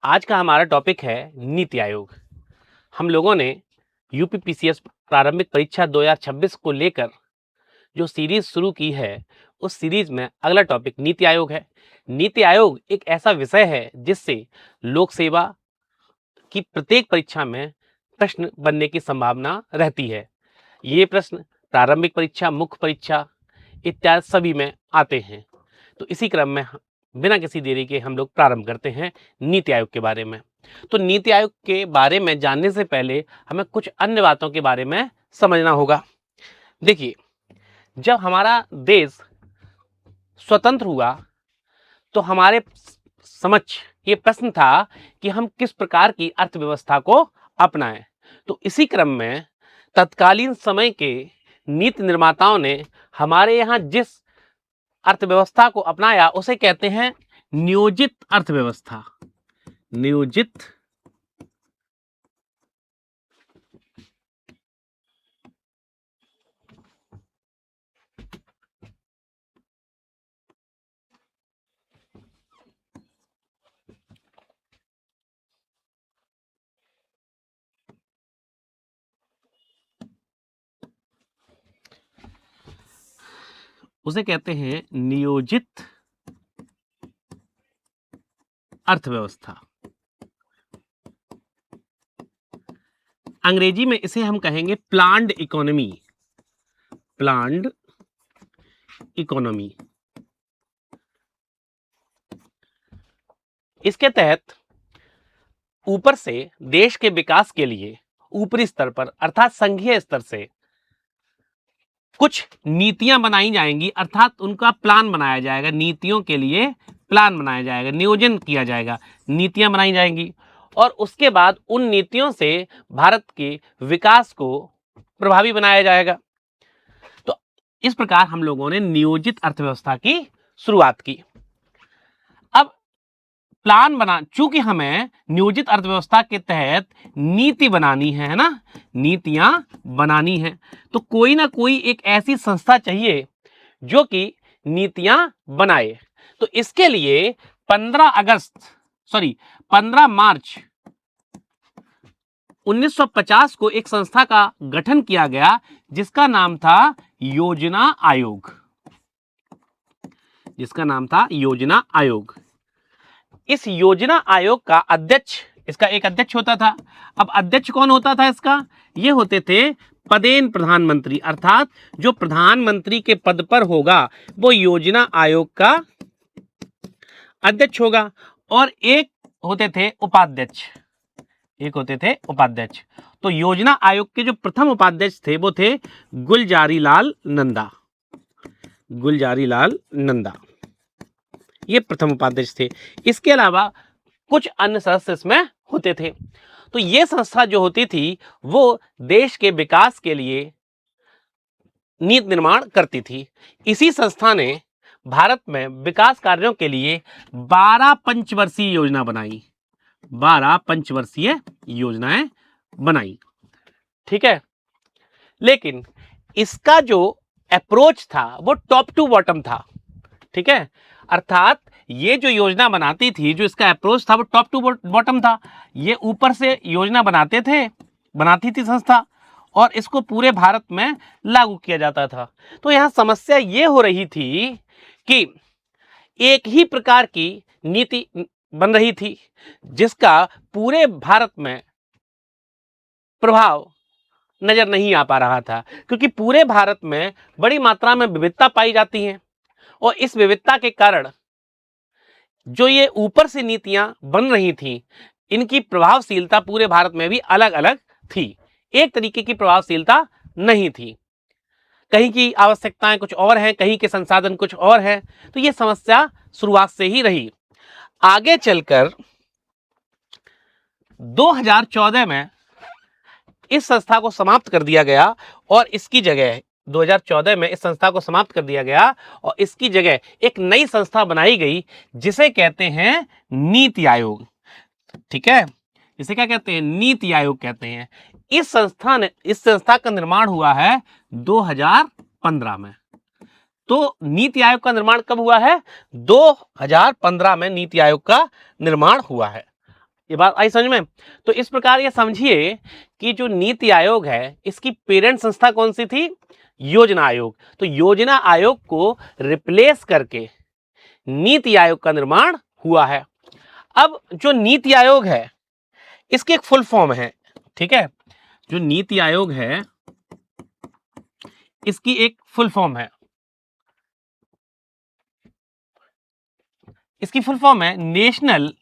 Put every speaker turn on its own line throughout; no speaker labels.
आज का हमारा टॉपिक है नीति आयोग। हम लोगों ने यूपीपीसीएस प्रारंभिक परीक्षा 2026 को लेकर जो सीरीज शुरू की है, उस सीरीज में अगला टॉपिक नीति आयोग है। नीति आयोग एक ऐसा विषय है जिससे लोक सेवा की प्रत्येक परीक्षा में प्रश्न बनने की संभावना रहती है। ये प्रश्न प्रारंभिक परीक्षा, मुख्य परीक्षा इत्यादि सभी में आते हैं। तो इसी क्रम में बिना किसी देरी के हम लोग प्रारंभ करते हैं नीति आयोग के बारे में। तो नीति आयोग के बारे में जानने से पहले हमें कुछ अन्य बातों के बारे में समझना होगा। देखिए, जब हमारा देश स्वतंत्र हुआ तो हमारे समक्ष ये प्रश्न था कि हम किस प्रकार की अर्थव्यवस्था को अपनाएं। तो इसी क्रम में तत्कालीन समय के नीति निर्माताओं ने हमारे यहाँ जिस अर्थव्यवस्था को अपनाया उसे कहते हैं नियोजित अर्थव्यवस्था। नियोजित उसे कहते हैं नियोजित अर्थव्यवस्था। अंग्रेजी में इसे हम कहेंगे प्लान्ड इकोनॉमी। Planned economy. इसके तहत ऊपर से देश के विकास के लिए ऊपरी स्तर पर अर्थात संघीय स्तर से कुछ नीतियां बनाई जाएंगी, अर्थात उनका प्लान बनाया जाएगा। नीतियों के लिए प्लान बनाया जाएगा, नियोजन किया जाएगा, नीतियां बनाई जाएंगी और उसके बाद उन नीतियों से भारत के विकास को प्रभावी बनाया जाएगा। तो इस प्रकार हम लोगों ने नियोजित अर्थव्यवस्था की शुरुआत की। अब प्लान बना, चूंकि हमें नियोजित अर्थव्यवस्था के तहत नीति बनानी है ना, नीतियां बनानी है, तो कोई ना कोई एक ऐसी संस्था चाहिए जो कि नीतियां बनाए। तो इसके लिए 15 मार्च 1950 को एक संस्था का गठन किया गया जिसका नाम था योजना आयोग। जिसका नाम था योजना आयोग। इस योजना आयोग का अध्यक्ष, इसका एक अध्यक्ष होता था। अब अध्यक्ष कौन होता था इसका? ये होते थे पदेन प्रधानमंत्री, अर्थात जो प्रधानमंत्री के पद पर होगा वो योजना आयोग का अध्यक्ष होगा। और एक होते थे उपाध्यक्ष। एक होते थे उपाध्यक्ष। तो योजना आयोग के जो प्रथम उपाध्यक्ष थे वो थे गुलजारी लाल नंदा। गुलजारी लाल नंदा ये प्रथम उपाध्यक्ष थे। इसके अलावा कुछ अन्य सदस्य इसमें होते थे। तो ये संस्था जो होती थी वो देश के विकास के लिए नीति निर्माण करती थी। इसी संस्था ने भारत में विकास कार्यों के लिए 12 पंचवर्षीय योजना बनाई। 12 पंचवर्षीय योजनाएं बनाई। ठीक है, लेकिन इसका जो अप्रोच था वो टॉप टू बॉटम था। ठीक है, अर्थात ये जो योजना बनाती थी, जो इसका अप्रोच था वो टॉप टू बॉटम था। ये ऊपर से योजना बनाती थी संस्था और इसको पूरे भारत में लागू किया जाता था। तो यहाँ समस्या ये हो रही थी कि एक ही प्रकार की नीति बन रही थी जिसका पूरे भारत में प्रभाव नजर नहीं आ पा रहा था, क्योंकि पूरे भारत में बड़ी मात्रा में विविधता पाई जाती है और इस विविधता के कारण जो ये ऊपर से नीतियां बन रही थी, इनकी प्रभावशीलता पूरे भारत में भी अलग अलग थी। एक तरीके की प्रभावशीलता नहीं थी। कहीं की आवश्यकताएं कुछ और हैं, कहीं के संसाधन कुछ और हैं। तो ये समस्या शुरुआत से ही रही। आगे चलकर 2014 में इस संस्था को समाप्त कर दिया गया और इसकी जगह 2014 में इस संस्था को समाप्त कर दिया गया और इसकी जगह एक नई संस्था बनाई गई जिसे कहते हैं नीति आयोग। ठीक है, इसे क्या कहते हैं? नीति आयोग कहते हैं। इस संस्था का निर्माण हुआ है 2015 में। तो नीति आयोग का निर्माण कब हुआ है? 2015 में नीति आयोग का निर्माण हुआ है। ये बात आई समझ में? तो इस प्रकार ये समझिए कि जो नीति आयोग है इसकी पेरेंट संस्था कौन सी थी? योजना आयोग। तो योजना आयोग को रिप्लेस करके नीति आयोग का निर्माण हुआ है। अब जो नीति आयोग है इसकी एक फुल फॉर्म है, ठीक है, जो नीति आयोग है इसकी एक फुल फॉर्म है, इसकी फुल फॉर्म है national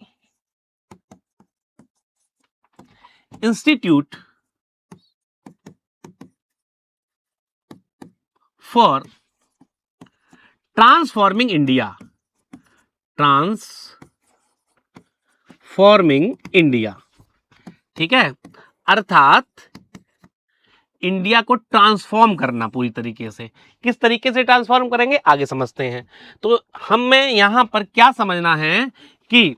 institute for transforming India, transforming India, ठीक है, अर्थात इंडिया को ट्रांसफॉर्म करना पूरी तरीके से। किस तरीके से ट्रांसफॉर्म करेंगे आगे समझते हैं। तो हमें यहां पर क्या समझना है कि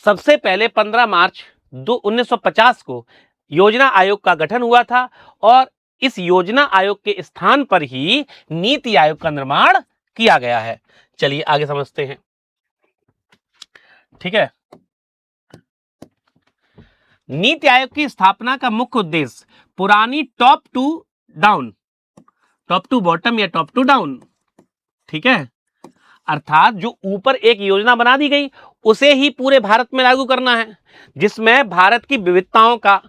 सबसे पहले 15 मार्च 1950 को योजना आयोग का गठन हुआ था और इस योजना आयोग के स्थान पर ही नीति आयोग का निर्माण किया गया है। चलिए आगे समझते हैं, ठीक है। नीति आयोग की स्थापना का मुख्य उद्देश्य पुरानी टॉप टू बॉटम या टॉप टू डाउन, ठीक है, अर्थात जो ऊपर एक योजना बना दी गई उसे ही पूरे भारत में लागू करना है, जिसमें भारत की विविधताओं का,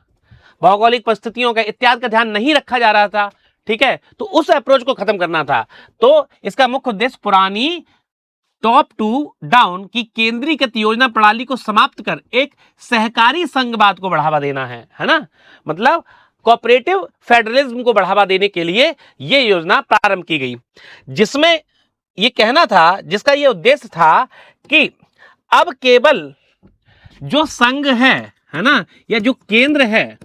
भौगोलिक परिस्थितियों का इत्यादि का ध्यान नहीं रखा जा रहा था, ठीक है। तो उस अप्रोच को खत्म करना था। तो इसका मुख्य उद्देश्य पुरानी टॉप टू डाउन की केंद्रीकृत योजना प्रणाली को समाप्त कर एक सहकारी संघवाद को बढ़ावा देना है ना, मतलब कोऑपरेटिव फेडरलिज्म को बढ़ावा देने के लिए यह योजना प्रारंभ की गई, जिसमें यह कहना था, जिसका यह उद्देश्य था कि अब केवल जो संघ है ना, या जो केंद्र है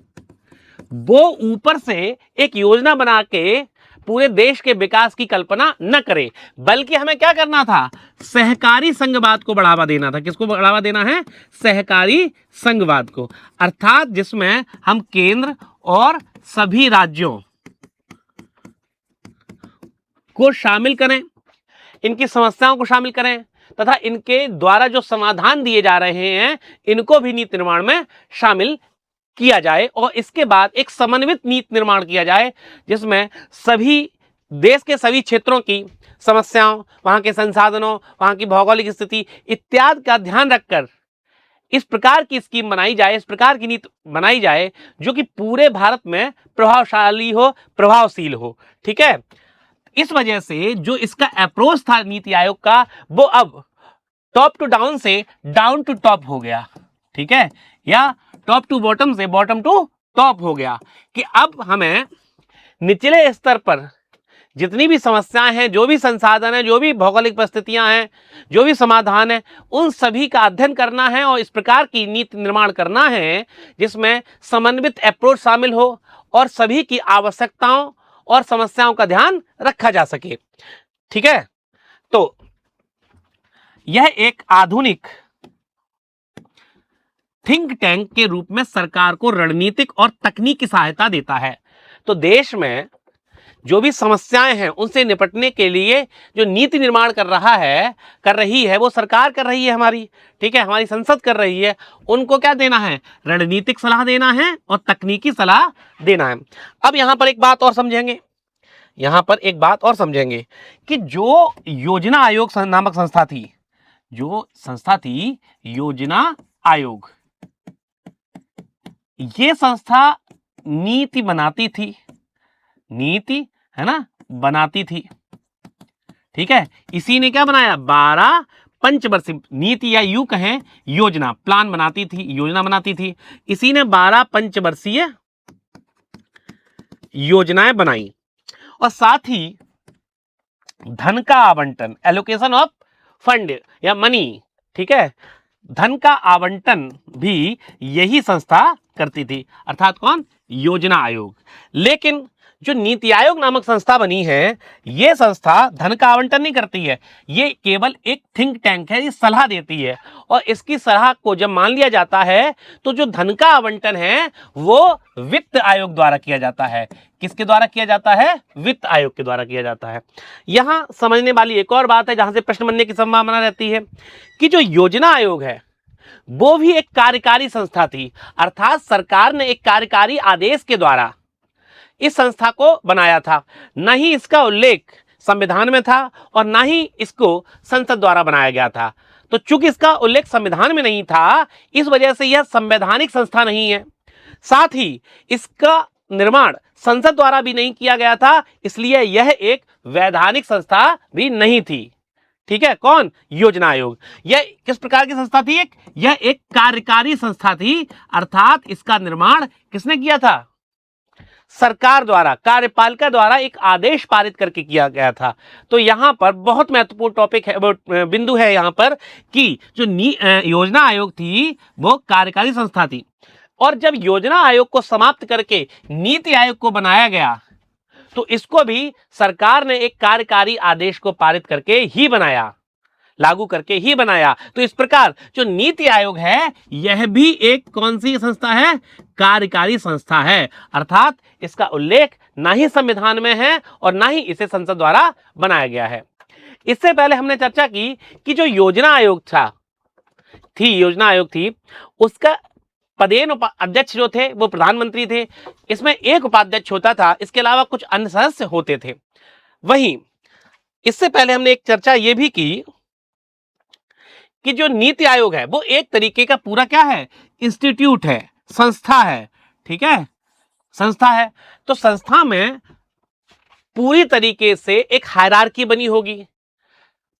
वो ऊपर से एक योजना बना के पूरे देश के विकास की कल्पना न करे, बल्कि हमें क्या करना था? सहकारी संघवाद को बढ़ावा देना था। किसको बढ़ावा देना है? सहकारी संघवाद को, अर्थात जिसमें हम केंद्र और सभी राज्यों को शामिल करें, इनकी समस्याओं को शामिल करें तथा इनके द्वारा जो समाधान दिए जा रहे हैं इनको भी नीति निर्माण में शामिल किया जाए और इसके बाद एक समन्वित नीति निर्माण किया जाए, जिसमें सभी देश के सभी क्षेत्रों की समस्याओं, वहां के संसाधनों, वहां की भौगोलिक स्थिति इत्यादि का ध्यान रखकर इस प्रकार की स्कीम बनाई जाए, इस प्रकार की नीति बनाई जाए जो कि पूरे भारत में प्रभावशाली हो, प्रभावशील हो, ठीक है। इस वजह से जो इसका अप्रोच था नीति आयोग का, वो अब टॉप टू डाउन से डाउन टू टॉप हो गया, ठीक है, या टॉप टू बॉटम से बॉटम टू टॉप हो गया, कि अब हमें निचले स्तर पर जितनी भी समस्याएं हैं, जो भी संसाधन है, जो भी भौगोलिक परिस्थितियां हैं, जो भी समाधान है, उन सभी का अध्ययन करना है और इस प्रकार की नीति निर्माण करना है जिसमें समन्वित अप्रोच शामिल हो और सभी की आवश्यकताओं और समस्याओं का ध्यान रखा जा सके, ठीक है। तो यह एक आधुनिक थिंक टैंक के रूप में सरकार को रणनीतिक और तकनीकी सहायता देता है। तो देश में जो भी समस्याएं हैं उनसे निपटने के लिए जो नीति निर्माण कर रही है वो सरकार कर रही है हमारी, ठीक है, हमारी संसद कर रही है। उनको क्या देना है? रणनीतिक सलाह देना है और तकनीकी सलाह देना है। अब यहां पर एक बात और समझेंगे, कि जो योजना आयोग नामक संस्था थी, योजना आयोग, ये संस्था नीति बनाती थी, बनाती थी, ठीक है। इसी ने क्या बनाया? 12 पंचवर्षीय नीति, या यूं कहें योजना बनाती थी। इसी ने 12 पंचवर्षीय योजनाएं बनाई और साथ ही धन का आवंटन, एलोकेशन ऑफ फंड या मनी, ठीक है, धन का आवंटन भी यही संस्था करती थी, अर्थात कौन? योजना आयोग। लेकिन जो नीति आयोग नामक संस्था बनी है, यह संस्था धन का आवंटन नहीं करती है, ये केवल एक थिंक टैंक है, ये सलाह देती है और इसकी सलाह को जब मान लिया जाता है तो जो धन का आवंटन है वो वित्त आयोग द्वारा किया जाता है। किसके द्वारा किया जाता है? वित्त आयोग के द्वारा किया जाता है। यहां समझने वाली एक और बात है जहां से प्रश्न बनने की संभावना रहती है कि जो योजना आयोग है वो भी एक कार्यकारी संस्था थी, अर्थात सरकार ने एक कार्यकारी आदेश के द्वारा इस संस्था को बनाया था। न ही इसका उल्लेख संविधान में था और ना ही इसको संसद द्वारा बनाया गया था। तो चूंकि इसका उल्लेख संविधान में नहीं था, इस वजह से यह संवैधानिक संस्था नहीं है। साथ ही इसका निर्माण संसद द्वारा भी नहीं किया गया था, इसलिए यह एक वैधानिक संस्था भी नहीं थी। ठीक है, कौन? योजना आयोग। यह किस प्रकार की संस्था थी? यह एक कार्यकारी संस्था थी, अर्थात इसका निर्माण किसने किया था? सरकार द्वारा, कार्यपालिका द्वारा एक आदेश पारित करके किया गया था। तो यहां पर बहुत महत्वपूर्ण टॉपिक है, बिंदु है यहां पर कि जो योजना आयोग थी वो कार्यकारी संस्था थी, और जब योजना आयोग को समाप्त करके नीति आयोग को बनाया गया तो इसको भी सरकार ने एक कार्यकारी आदेश को पारित करके ही बनाया, लागू करके ही बनाया। तो इस प्रकार जो नीति आयोग है यह भी एक कौन सी संस्था है? कार्यकारी संस्था है, अर्थात इसका उल्लेख ना ही संविधान में है और ना ही इसे संसद द्वारा बनाया गया है। इससे पहले हमने चर्चा की कि जो योजना आयोग योजना आयोग थी, उसका पदेन अध्यक्ष जो थे वो प्रधानमंत्री थे। इसमें एक उपाध्यक्ष होता था, इसके अलावा कुछ अन्य सदस्य होते थे। वहीं इससे पहले हमने एक चर्चा ये भी की कि जो नीति आयोग है वो एक तरीके का पूरा क्या है? इंस्टीट्यूट है, संस्था है। ठीक है, संस्था है। तो संस्था में पूरी तरीके से एक हायरार्की बनी होगी,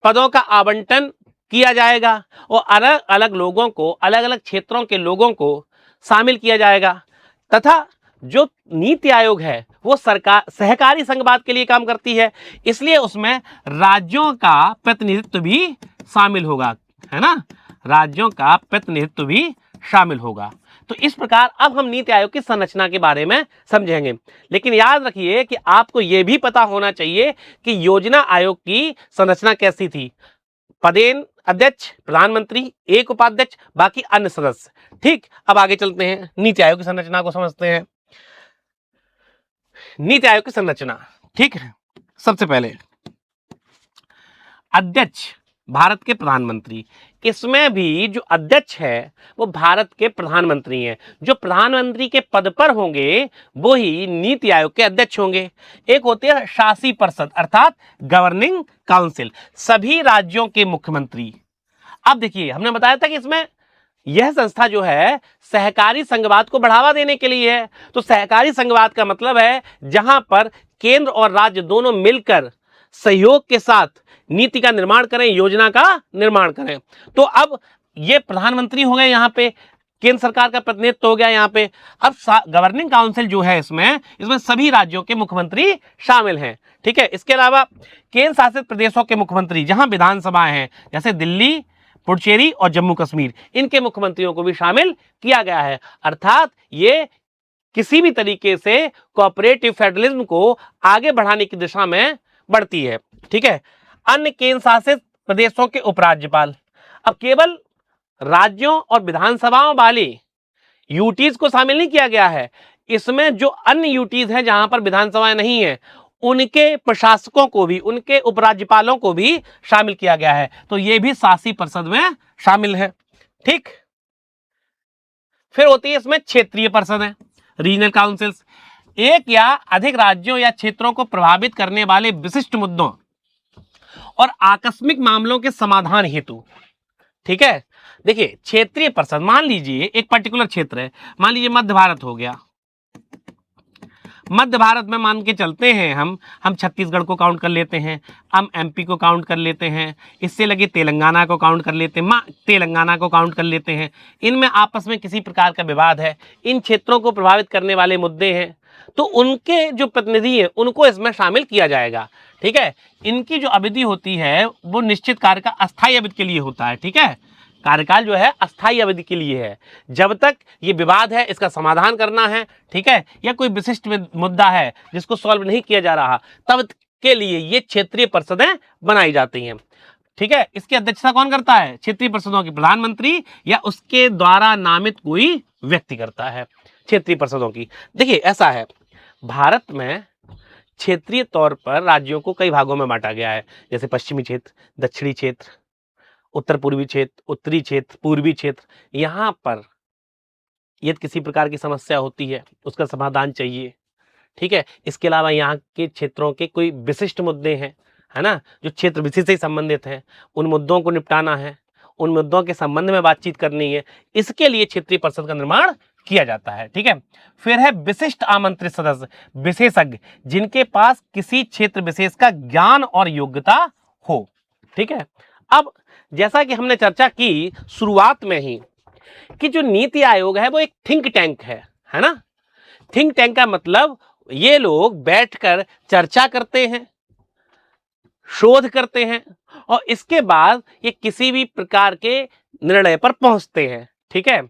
पदों का आवंटन किया जाएगा और अलग अलग लोगों को, अलग अलग क्षेत्रों के लोगों को शामिल किया जाएगा। तथा जो नीति आयोग है वो सरकार सहकारी संघवाद के लिए काम करती है, इसलिए उसमें राज्यों का प्रतिनिधित्व भी शामिल होगा, है ना? राज्यों का प्रतिनिधित्व भी शामिल होगा। तो इस प्रकार अब हम नीति आयोग की संरचना के बारे में समझेंगे। लेकिन याद रखिए कि आपको यह भी पता होना चाहिए कि योजना आयोग की संरचना कैसी थी। पदेन अध्यक्ष, प्रधानमंत्री, एक उपाध्यक्ष, बाकी अन्य सदस्य। ठीक, अब आगे चलते हैं, नीति आयोग की संरचना को समझते हैं। नीति आयोग की संरचना, ठीक है। सबसे पहले अध्यक्ष भारत के प्रधानमंत्री, इसमें भी जो अध्यक्ष है वो भारत के प्रधानमंत्री हैं। जो प्रधानमंत्री के पद पर होंगे वो ही नीति आयोग के अध्यक्ष होंगे। एक होते हैं शासी परिषद अर्थात गवर्निंग काउंसिल, सभी राज्यों के मुख्यमंत्री। अब देखिए, हमने बताया था कि इसमें यह संस्था जो है सहकारी संघवाद को बढ़ावा देने के लिए है। तो सहकारी संघवाद का मतलब है जहां पर केंद्र और राज्य दोनों मिलकर सहयोग के साथ नीति का निर्माण करें, योजना का निर्माण करें। तो अब ये प्रधानमंत्री हो गए, यहाँ पे केंद्र सरकार का प्रतिनिधित्व हो गया यहाँ पे। अब गवर्निंग काउंसिल जो है इसमें सभी राज्यों के मुख्यमंत्री शामिल हैं। ठीक है, इसके अलावा केंद्र शासित प्रदेशों के मुख्यमंत्री जहां विधानसभाएं हैं, जैसे दिल्ली, पुडुचेरी और जम्मू कश्मीर, इनके मुख्यमंत्रियों को भी शामिल किया गया है। अर्थात ये किसी भी तरीके से कोऑपरेटिव फेडरलिज्म को आगे बढ़ाने की दिशा में बढ़ती है। ठीक है, अन्य केंद्र शासित प्रदेशों के उपराज्यपाल, अब केवल राज्यों और विधानसभाओं वाले यूटीज को शामिल नहीं किया गया है, इसमें जो अन्य यूटीज हैं जहां पर विधानसभाएं नहीं है उनके प्रशासकों को भी, उनके उपराज्यपालों को भी शामिल किया गया है। तो ये भी शासी परिषद में शामिल है। ठीक, फिर होती है इसमें क्षेत्रीय परिषदें, रीजनल काउंसिल्स, एक या अधिक राज्यों या क्षेत्रों को प्रभावित करने वाले विशिष्ट मुद्दों और आकस्मिक मामलों के समाधान हेतु। ठीक है, देखिए क्षेत्रीय परिषद, मान लीजिए एक पर्टिकुलर क्षेत्र है, मान लीजिए मध्य भारत हो गया। मध्य भारत में मान के चलते हैं हम छत्तीसगढ़ को काउंट कर लेते हैं, हम एमपी को काउंट कर लेते हैं, इससे लगे तेलंगाना को काउंट कर लेते हैं, तेलंगाना को काउंट कर लेते हैं। इनमें आपस में किसी प्रकार का विवाद है, इन क्षेत्रों को प्रभावित करने वाले मुद्दे हैं, तो उनके जो प्रतिनिधि हैं उनको इसमें शामिल किया जाएगा। ठीक है, इनकी जो अवधि होती है वो निश्चित कार्य का अस्थायी अवधि के लिए होता है। ठीक है, कार्यकाल जो है अस्थायी अवधि के लिए है, जब तक ये विवाद है इसका समाधान करना है। ठीक है, या कोई विशिष्ट मुद्दा है जिसको सॉल्व नहीं किया जा रहा, तब के लिए ये क्षेत्रीय परिषदें बनाई जाती हैं। ठीक है, इसकी अध्यक्षता कौन करता है? क्षेत्रीय परिषदों की प्रधानमंत्री या उसके द्वारा नामित कोई व्यक्ति करता है क्षेत्रीय परिषदों की। देखिए ऐसा है, भारत में क्षेत्रीय तौर पर राज्यों को कई भागों में बांटा गया है, जैसे पश्चिमी क्षेत्र, दक्षिणी क्षेत्र उत्तर पूर्वी क्षेत्र, उत्तरी क्षेत्र, पूर्वी क्षेत्र, यहाँ पर यदि किसी प्रकार की समस्या होती है उसका समाधान चाहिए, ठीक है। इसके अलावा यहाँ के क्षेत्रों के कोई विशिष्ट मुद्दे हैं, है ना, जो क्षेत्र विशेष से संबंधित है, उन मुद्दों को निपटाना है, उन मुद्दों के संबंध में बातचीत करनी है, इसके लिए क्षेत्रीय परिषद का निर्माण किया जाता है, ठीक है। फिर है विशिष्ट आमंत्रित सदस्य, विशेषज्ञ, जिनके पास किसी क्षेत्र विशेष का ज्ञान और योग्यता हो, ठीक है। अब जैसा कि हमने चर्चा की शुरुआत में ही कि जो नीति आयोग है वो एक थिंक टैंक है ना। थिंक टैंक का मतलब ये लोग बैठकर चर्चा करते हैं, शोध करते हैं और इसके बाद ये किसी भी प्रकार के निर्णय पर पहुंचते हैं, ठीक है।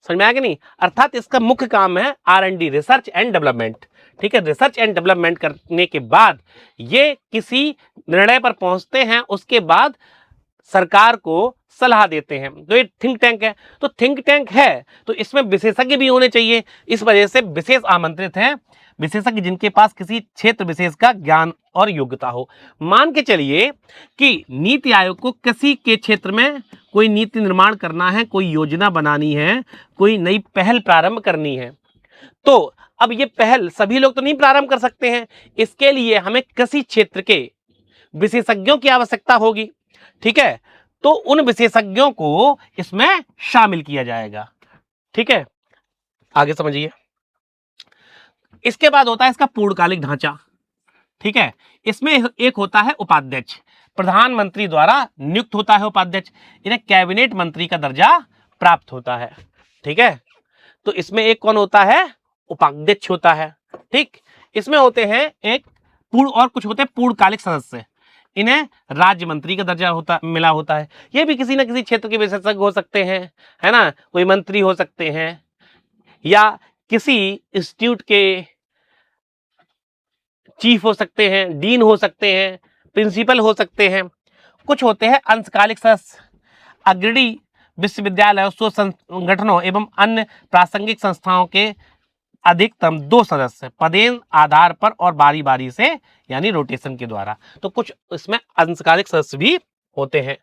समझ में आया कि नहीं? अर्थात इसका मुख्य काम है R&D, रिसर्च एंड डेवलपमेंट, ठीक है। रिसर्च एंड डेवलपमेंट करने के बाद ये किसी निर्णय पर पहुंचते हैं, उसके बाद सरकार को सलाह देते हैं। तो ये थिंक टैंक है। तो थिंक टैंक है तो इसमें विशेषज्ञ भी होने चाहिए, इस वजह से विशेष आमंत्रित हैं विशेषज्ञ जिनके पास किसी क्षेत्र विशेष का ज्ञान और योग्यता हो। मान के चलिए कि नीति आयोग को किसी के क्षेत्र में कोई नीति निर्माण करना है, कोई योजना बनानी है, कोई नई पहल प्रारंभ करनी है, तो अब ये पहल सभी लोग तो नहीं प्रारंभ कर सकते हैं, इसके लिए हमें किसी क्षेत्र के विशेषज्ञों की आवश्यकता होगी, ठीक है। तो उन विशेषज्ञों को इसमें शामिल किया जाएगा, ठीक है। आगे समझिए। इसके बाद होता है इसका पूर्णकालिक ढांचा, ठीक है। इसमें एक होता है उपाध्यक्ष, प्रधानमंत्री द्वारा नियुक्त होता है उपाध्यक्ष, इन्हें कैबिनेट मंत्री का दर्जा प्राप्त होता है, ठीक है। तो इसमें एक कौन होता है? उपाध्यक्ष होता है, ठीक। इसमें होते हैं एक पूर्ण और कुछ होते हैं पूर्णकालिक सदस्य, इन्हें राज्य मंत्री का दर्जा मिला होता है। ये भी किसी न किसी क्षेत्र के विशेषज्ञ हो सकते हैं, है ना, कोई मंत्री हो सकते हैं या किसी इंस्टीट्यूट के चीफ हो सकते हैं, डीन हो सकते हैं, प्रिंसिपल हो सकते हैं। कुछ होते हैं अंशकालिक सदस्य, अग्रणी विश्वविद्यालय, शोध संगठनों एवं अन्य प्रासंगिक संस्थाओं के अधिकतम 2 सदस्य पदेन आधार पर और बारी बारी से यानी रोटेशन के द्वारा। तो कुछ इसमें अंशकालिक सदस्य भी होते हैं।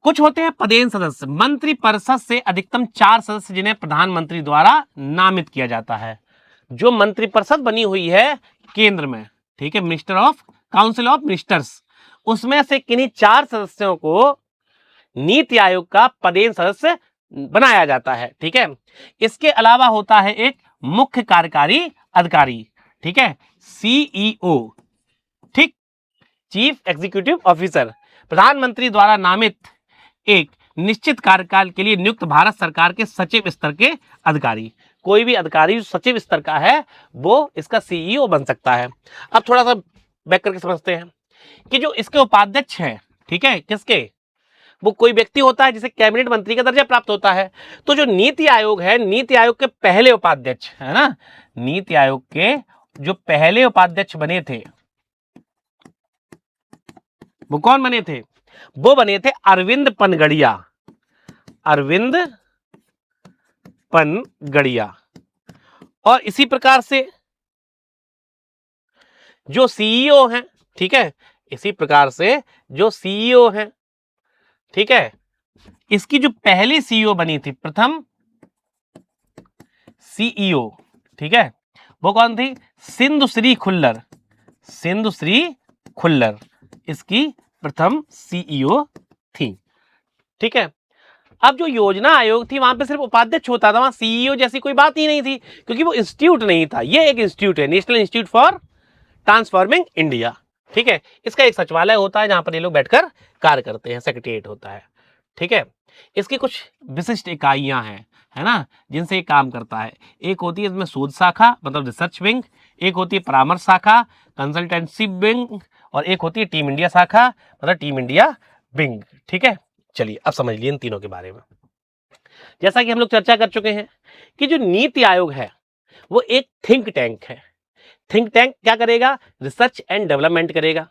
कुछ होते हैं पदेन सदस्य, मंत्री परिषद से अधिकतम 4 सदस्य जिन्हें प्रधानमंत्री द्वारा नामित किया जाता है। जो मंत्रिपरिषद बनी हुई है केंद्र में, ठीक है, minister of council of ministers, उसमें से किन्हीं 4 सदस्यों को नीति आयोग का पदेन सदस्य बनाया जाता है, ठीक है। इसके अलावा होता है एक मुख्य कार्यकारी अधिकारी, ठीक है, सीईओ, ठीक, चीफ एग्जीक्यूटिव ऑफिसर, प्रधानमंत्री द्वारा नामित एक निश्चित कार्यकाल के लिए नियुक्त भारत सरकार के सचिव स्तर के अधिकारी। कोई भी अधिकारी जो सचिव स्तर का है वो इसका सीईओ बन सकता है। अब थोड़ा सा बैक करके समझते हैं कि जो इसके उपाध्यक्ष हैं, ठीक है, किसके, वो कोई व्यक्ति होता है जिसे कैबिनेट मंत्री का दर्जा प्राप्त होता है। तो जो नीति आयोग है, नीति आयोग के पहले उपाध्यक्ष, है ना, नीति आयोग के जो पहले उपाध्यक्ष बने थे वो कौन बने थे? वो बने थे अरविंद पनगड़िया, अरविंद पनगड़िया। और इसी प्रकार से जो सीईओ हैं, ठीक है, इसी प्रकार से जो सीईओ हैं, ठीक है, इसकी जो पहली सीईओ बनी थी, प्रथम सीईओ, ठीक है, वो कौन थी? सिंधुश्री खुल्लर, सिंधुश्री खुल्लर इसकी प्रथम सीईओ थी, ठीक है। अब जो योजना आयोग थी वहां पे सिर्फ उपाध्यक्ष होता था, वहां सीईओ जैसी कोई बात ही नहीं थी, क्योंकि वो इंस्टीट्यूट नहीं था। ये एक इंस्टीट्यूट है, national institute for transforming India, ठीक है। इसका एक सचिवालय होता है जहां पर ये लोग बैठकर कार्य करते हैं, सेक्रेटेरिएट होता है, ठीक है। इसकी कुछ विशिष्ट इकाइयां हैं, है ना, जिनसे ये काम करता है। एक होती है इसमें शोध शाखा मतलब रिसर्च विंग, एक होती है परामर्श शाखा कंसल्टेंसी विंग, और एक होती है टीम इंडिया शाखा मतलब टीम इंडिया विंग, ठीक है। चलिए अब समझ लिए इन तीनों के बारे में। जैसा कि हम लोग चर्चा कर चुके हैं कि जो नीति आयोग है वो एक थिंक टैंक है। थिंक टैंक क्या करेगा? रिसर्च एंड डेवलपमेंट करेगा,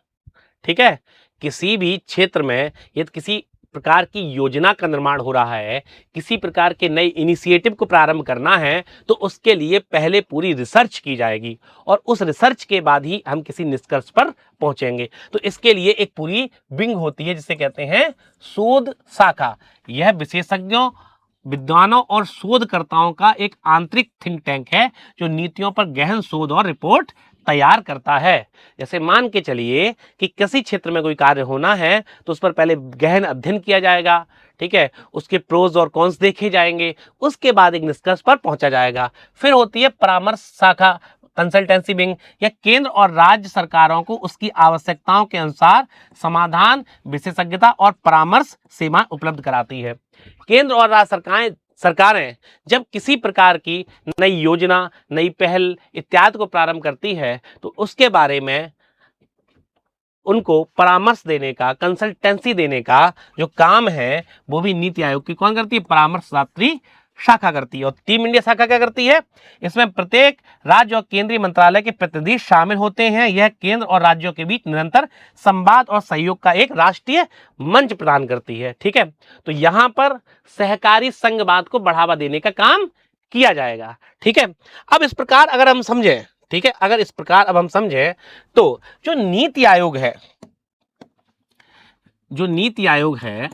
ठीक है। किसी भी क्षेत्र में यदि किसी प्रकार की योजना का निर्माण हो रहा है, किसी प्रकार के नए इनिशिएटिव को प्रारंभ करना है, तो उसके लिए पहले पूरी रिसर्च की जाएगी और उस रिसर्च के बाद ही हम किसी निष्कर्ष पर पहुंचेंगे। तो इसके लिए एक पूरी विंग होती है जिसे कहते हैं शोध शाखा। यह विशेषज्ञों, विद्वानों और शोधकर्ताओं का एक आंतरिक थिंक टैंक है जो नीतियों पर गहन शोध और रिपोर्ट तैयार करता है। जैसे मान के चलिए कि किसी क्षेत्र में कोई कार्य होना है तो उस पर पहले गहन अध्ययन किया जाएगा, ठीक है, उसके प्रोज और कॉन्स देखे जाएंगे, उसके बाद एक निष्कर्ष पर पहुंचा जाएगा। फिर होती है परामर्श शाखा, कंसल्टेंसी विंग। या केंद्र और राज्य सरकारों को उसकी आवश्यकताओं के अनुसार समाधान, विशेषज्ञता और परामर्श सेवाएं उपलब्ध कराती है। केंद्र और राज्य सरकारें जब किसी प्रकार की नई योजना, नई पहल इत्यादि को प्रारंभ करती है तो उसके बारे में उनको परामर्श देने का, कंसल्टेंसी देने का जो काम है वो भी नीति आयोग की कौन करती है? परामर्शदात्री शाखा करती है। और टीम इंडिया शाखा क्या करती है? इसमें प्रत्येक राज्य और केंद्रीय मंत्रालय के प्रतिनिधि शामिल होते हैं। यह केंद्र और राज्यों के बीच निरंतर संवाद और सहयोग का एक राष्ट्रीय मंच प्रदान करती है। ठीक है, तो यहां पर सहकारी संघवाद को बढ़ावा देने का काम किया जाएगा। ठीक है, अब इस प्रकार अगर हम समझें, ठीक है, अगर इस प्रकार अब हम समझें तो जो नीति आयोग है, जो नीति आयोग है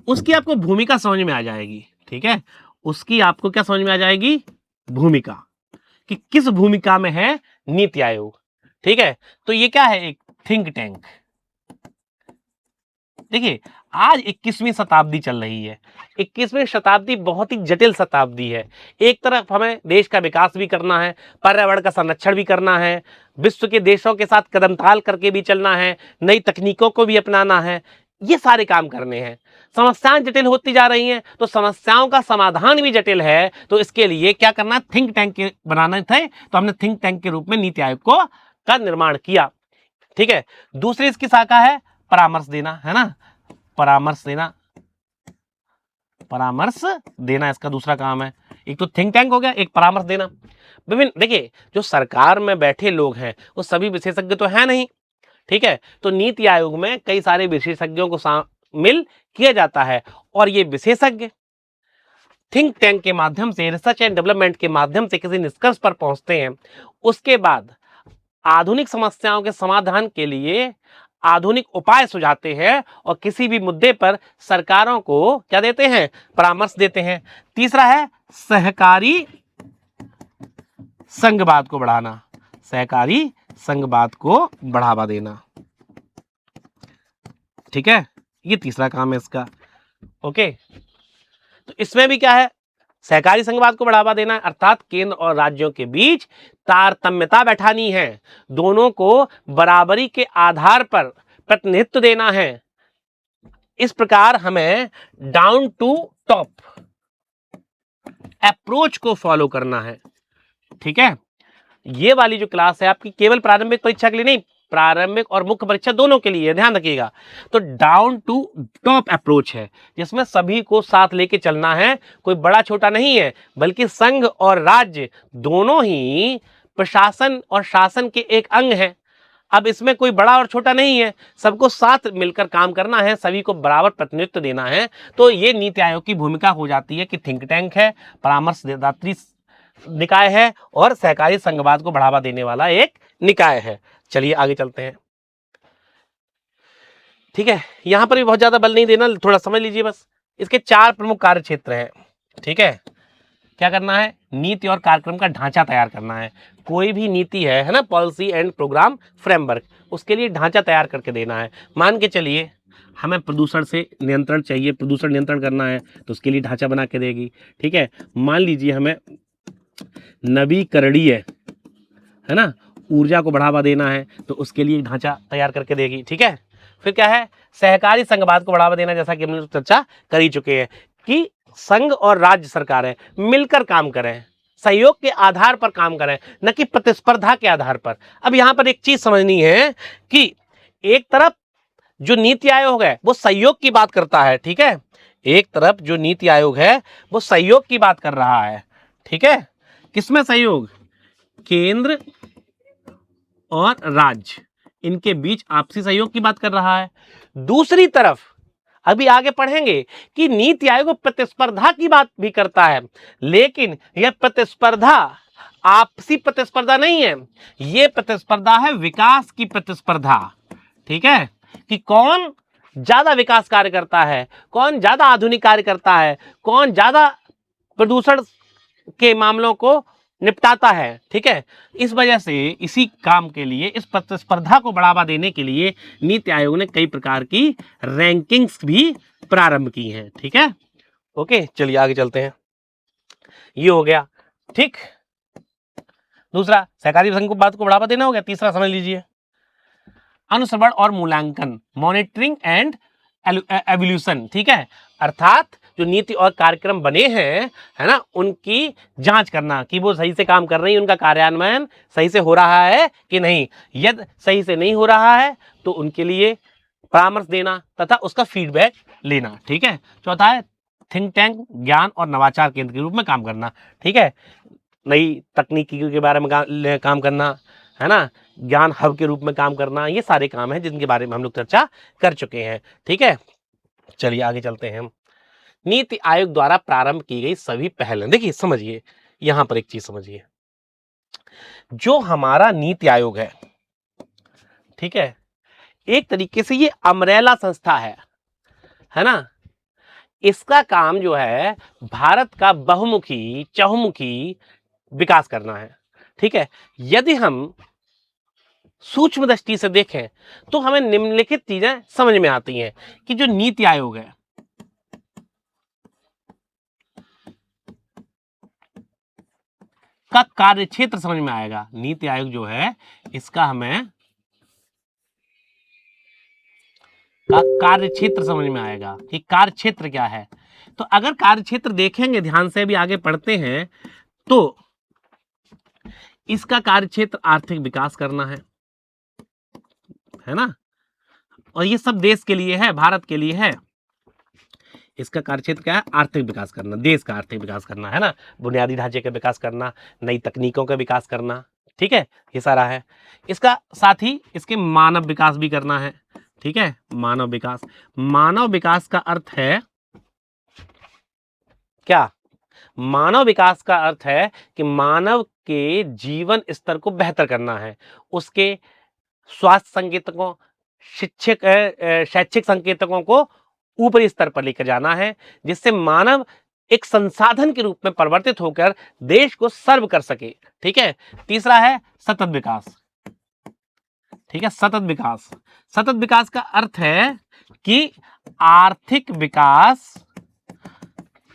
उसकी आपको भूमिका समझ में आ जाएगी। ठीक है, उसकी आपको क्या समझ में आ जाएगी? भूमिका, कि किस भूमिका में है नीति आयोग। ठीक है, तो ये क्या है? एक थिंक टैंक। देखिए, आज 21वीं शताब्दी चल रही है। 21वीं शताब्दी बहुत ही जटिल शताब्दी है। एक तरफ हमें देश का विकास भी करना है, पर्यावरण का संरक्षण भी करना है, विश्व के देशों के साथ कदम ताल करके भी चलना है, नई तकनीकों को भी अपनाना है, ये सारे काम करने हैं। समस्याएं जटिल होती जा रही हैं तो समस्याओं का समाधान भी जटिल है। तो इसके लिए क्या करना है? थिंक टैंक बनाने थे, तो हमने थिंक टैंक के रूप में नीति आयोग को का निर्माण किया। ठीक है, दूसरी इसकी शाखा है परामर्श देना, है ना, परामर्श देना, परामर्श देना इसका दूसरा काम है। एक तो थिंक टैंक हो गया, एक परामर्श देना। विभिन्न, देखिए, जो सरकार में बैठे लोग हैं वो सभी विशेषज्ञ तो है नहीं। ठीक है, तो नीति आयोग में कई सारे विशेषज्ञों को शामिल किया जाता है और ये विशेषज्ञ थिंक टैंक के माध्यम से, रिसर्च एंड डेवलपमेंट के माध्यम से किसी निष्कर्ष पर पहुंचते हैं। उसके बाद आधुनिक समस्याओं के समाधान के लिए आधुनिक उपाय सुझाते हैं और किसी भी मुद्दे पर सरकारों को क्या देते हैं? परामर्श देते हैं। तीसरा है सहकारी संघवाद को बढ़ाना, सहकारी संघवाद को बढ़ावा देना। ठीक है, ये तीसरा काम है इसका। ओके, तो इसमें भी क्या है? सहकारी संघवाद को बढ़ावा देना, अर्थात केंद्र और राज्यों के बीच तारतम्यता बैठानी है, दोनों को बराबरी के आधार पर प्रतिनिधित्व देना है। इस प्रकार हमें डाउन टू टॉप अप्रोच को फॉलो करना है। ठीक है, ये वाली जो क्लास है आपकी केवल प्रारंभिक परीक्षा के लिए नहीं, प्रारंभिक और मुख्य परीक्षा दोनों के लिए, ध्यान रखिएगा। तो डाउन टू टॉप अप्रोच है जिसमें सभी को साथ लेके चलना है, कोई बड़ा छोटा नहीं है, बल्कि संघ और राज्य दोनों ही प्रशासन और शासन के एक अंग हैं। अब इसमें कोई बड़ा और छोटा नहीं है, सबको साथ मिलकर काम करना है, सभी को बराबर प्रतिनिधित्व देना है। तो ये नीति आयोग की भूमिका हो जाती है कि थिंक टैंक है, परामर्शदात्री निकाय है और सहकारी संघवाद को बढ़ावा देने वाला एक निकाय है। चलिए आगे चलते हैं। ठीक है, यहां पर भी बहुत ज्यादा बल नहीं देना, थोड़ा समझ लीजिए बस। इसके 4 प्रमुख कार्य क्षेत्र हैं। ठीक है, क्या करना है? नीति और कार्यक्रम का ढांचा तैयार करना है। कोई भी नीति है ना, पॉलिसी एंड प्रोग्राम फ्रेमवर्क, उसके लिए ढांचा तैयार करके देना है। मान के चलिए हमें प्रदूषण से नियंत्रण चाहिए, प्रदूषण नियंत्रण करना है तो उसके लिए ढांचा बना के देगी। ठीक है, मान लीजिए हमें नवीकरणीय, है ना, ऊर्जा को बढ़ावा देना है तो उसके लिए ढांचा तैयार करके देगी। ठीक है, फिर क्या है? सहकारी संघवाद को बढ़ावा देना, जैसा कि हम लोग चर्चा कर ही चुके हैं कि संघ और राज्य सरकारें मिलकर काम करें, सहयोग के आधार पर काम करें, न कि प्रतिस्पर्धा के आधार पर। अब यहां पर एक चीज समझनी है कि एक तरफ जो नीति आयोग है वो सहयोग की बात करता है। ठीक है, एक तरफ जो नीति आयोग है वो सहयोग की बात कर रहा है। ठीक है, किसमें सहयोग? केंद्र और राज्य इनके बीच आपसी सहयोग की बात कर रहा है। दूसरी तरफ अभी आगे पढ़ेंगे कि नीति आयोग प्रतिस्पर्धा की बात भी करता है, लेकिन यह प्रतिस्पर्धा आपसी प्रतिस्पर्धा नहीं है, यह प्रतिस्पर्धा है विकास की प्रतिस्पर्धा। ठीक है, कि कौन ज्यादा विकास कार्य करता है, कौन ज्यादा आधुनिक कार्य करता है, कौन ज्यादा प्रदूषण के मामलों को निपटाता है। ठीक है, इस वजह से इसी काम के लिए, इस प्रतिस्पर्धा को बढ़ावा देने के लिए नीति आयोग ने कई प्रकार की रैंकिंग्स भी प्रारंभ की हैं। ठीक है, ओके, चलिए आगे चलते हैं। ये हो गया। ठीक, दूसरा सहकारी संघ को बात को बढ़ावा देना हो गया। तीसरा समझ लीजिए, अनुश्रवण और मूल्यांकन, मॉनिटरिंग एंड एवोल्यूशन। ठीक है, अर्थात जो नीति और कार्यक्रम बने हैं, है ना, उनकी जांच करना कि वो सही से काम कर रही है, उनका कार्यान्वयन सही से हो रहा है कि नहीं। यदि सही से नहीं हो रहा है तो उनके लिए परामर्श देना तथा उसका फीडबैक लेना। ठीक है, चौथा है थिंक टैंक, ज्ञान और नवाचार केंद्र के रूप में काम करना। ठीक है, नई तकनीकी के बारे में काम करना, है ना, ज्ञान हब के रूप में काम करना, ये सारे काम हैं जिनके बारे में हम लोग चर्चा कर चुके हैं। ठीक है, चलिए आगे चलते हैं हम। नीति आयोग द्वारा प्रारंभ की गई सभी पहलें, देखिए समझिए, यहां पर एक चीज समझिए, जो हमारा नीति आयोग है, ठीक है, एक तरीके से ये अमरेला संस्था है ना। इसका काम जो है भारत का बहुमुखी चहुमुखी विकास करना है। ठीक है, यदि हम सूक्ष्म दृष्टि से देखें तो हमें निम्नलिखित चीजें समझ में आती हैं कि जो नीति आयोग है, का कार्य क्षेत्र समझ में आएगा। नीति आयोग जो है इसका हमें कार्य क्षेत्र समझ में आएगा कि कार्य क्षेत्र क्या है। तो अगर कार्य क्षेत्र देखेंगे ध्यान से, भी आगे पढ़ते हैं, तो इसका कार्य क्षेत्र आर्थिक विकास करना है ना, और ये सब देश के लिए है, भारत के लिए है। इसका कार्य क्षेत्र क्या है? आर्थिक विकास करना, देश का आर्थिक विकास करना, है ना, बुनियादी ढांचे का विकास करना, नई तकनीकों का विकास करना। ठीक है, ये सारा है। इसका साथ ही इसके मानव विकास भी करना है। ठीक है, मानव विकास, मानव विकास का अर्थ है क्या? मानव विकास का अर्थ है कि मानव के जीवन स्तर को बेहतर करना है, उसके स्वास्थ्य संकेतकों, शैक्षिक संकेतकों को ऊपरी स्तर पर लेकर जाना है, जिससे मानव एक संसाधन के रूप में परिवर्तित होकर देश को सर्व कर सके। ठीक है, तीसरा है सतत विकास। ठीक है, सतत विकास, सतत विकास का अर्थ है कि आर्थिक विकास,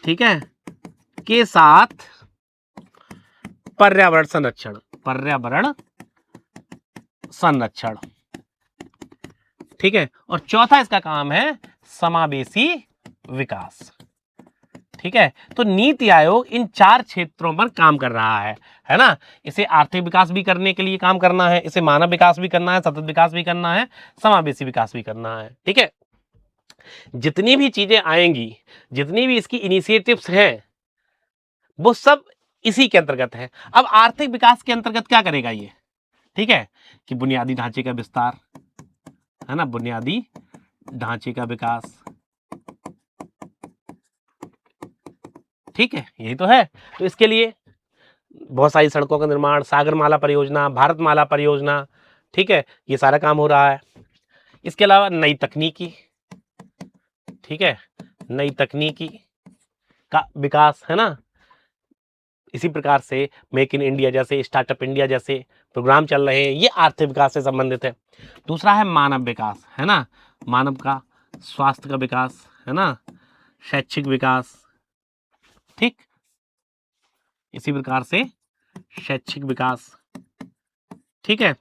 ठीक है, के साथ पर्यावरण संरक्षण, पर्यावरण संरक्षण। ठीक है, और चौथा इसका काम है समावेशी विकास। ठीक है, तो नीति आयोग इन 4 क्षेत्रों पर काम कर रहा है ना। इसे आर्थिक विकास भी करने के लिए काम करना है, इसे मानव विकास भी करना है, सतत विकास भी करना है, समावेशी विकास भी करना है। ठीक है, जितनी भी चीजें आएंगी, जितनी भी इसकी इनिशिएटिव्स हैं, वो सब इसी के अंतर्गत है। अब आर्थिक विकास के अंतर्गत क्या करेगा ये? ठीक है, कि बुनियादी ढांचे का विस्तार, है ना, बुनियादी ढांचे का विकास। ठीक है, यही तो है। तो इसके लिए बहुत सारी सड़कों का निर्माण, सागरमाला परियोजना, भारतमाला परियोजना, ठीक है, ये सारा काम हो रहा है। इसके अलावा नई तकनीकी, ठीक है, नई तकनीकी का विकास, है ना। इसी प्रकार से मेक इन इंडिया जैसे, स्टार्टअप इंडिया जैसे प्रोग्राम चल रहे हैं, ये आर्थिक विकास से संबंधित है। दूसरा है मानव विकास, है ना, मानव का स्वास्थ्य का विकास, है ना, शैक्षिक विकास। ठीक, इसी प्रकार से शैक्षिक विकास, ठीक है,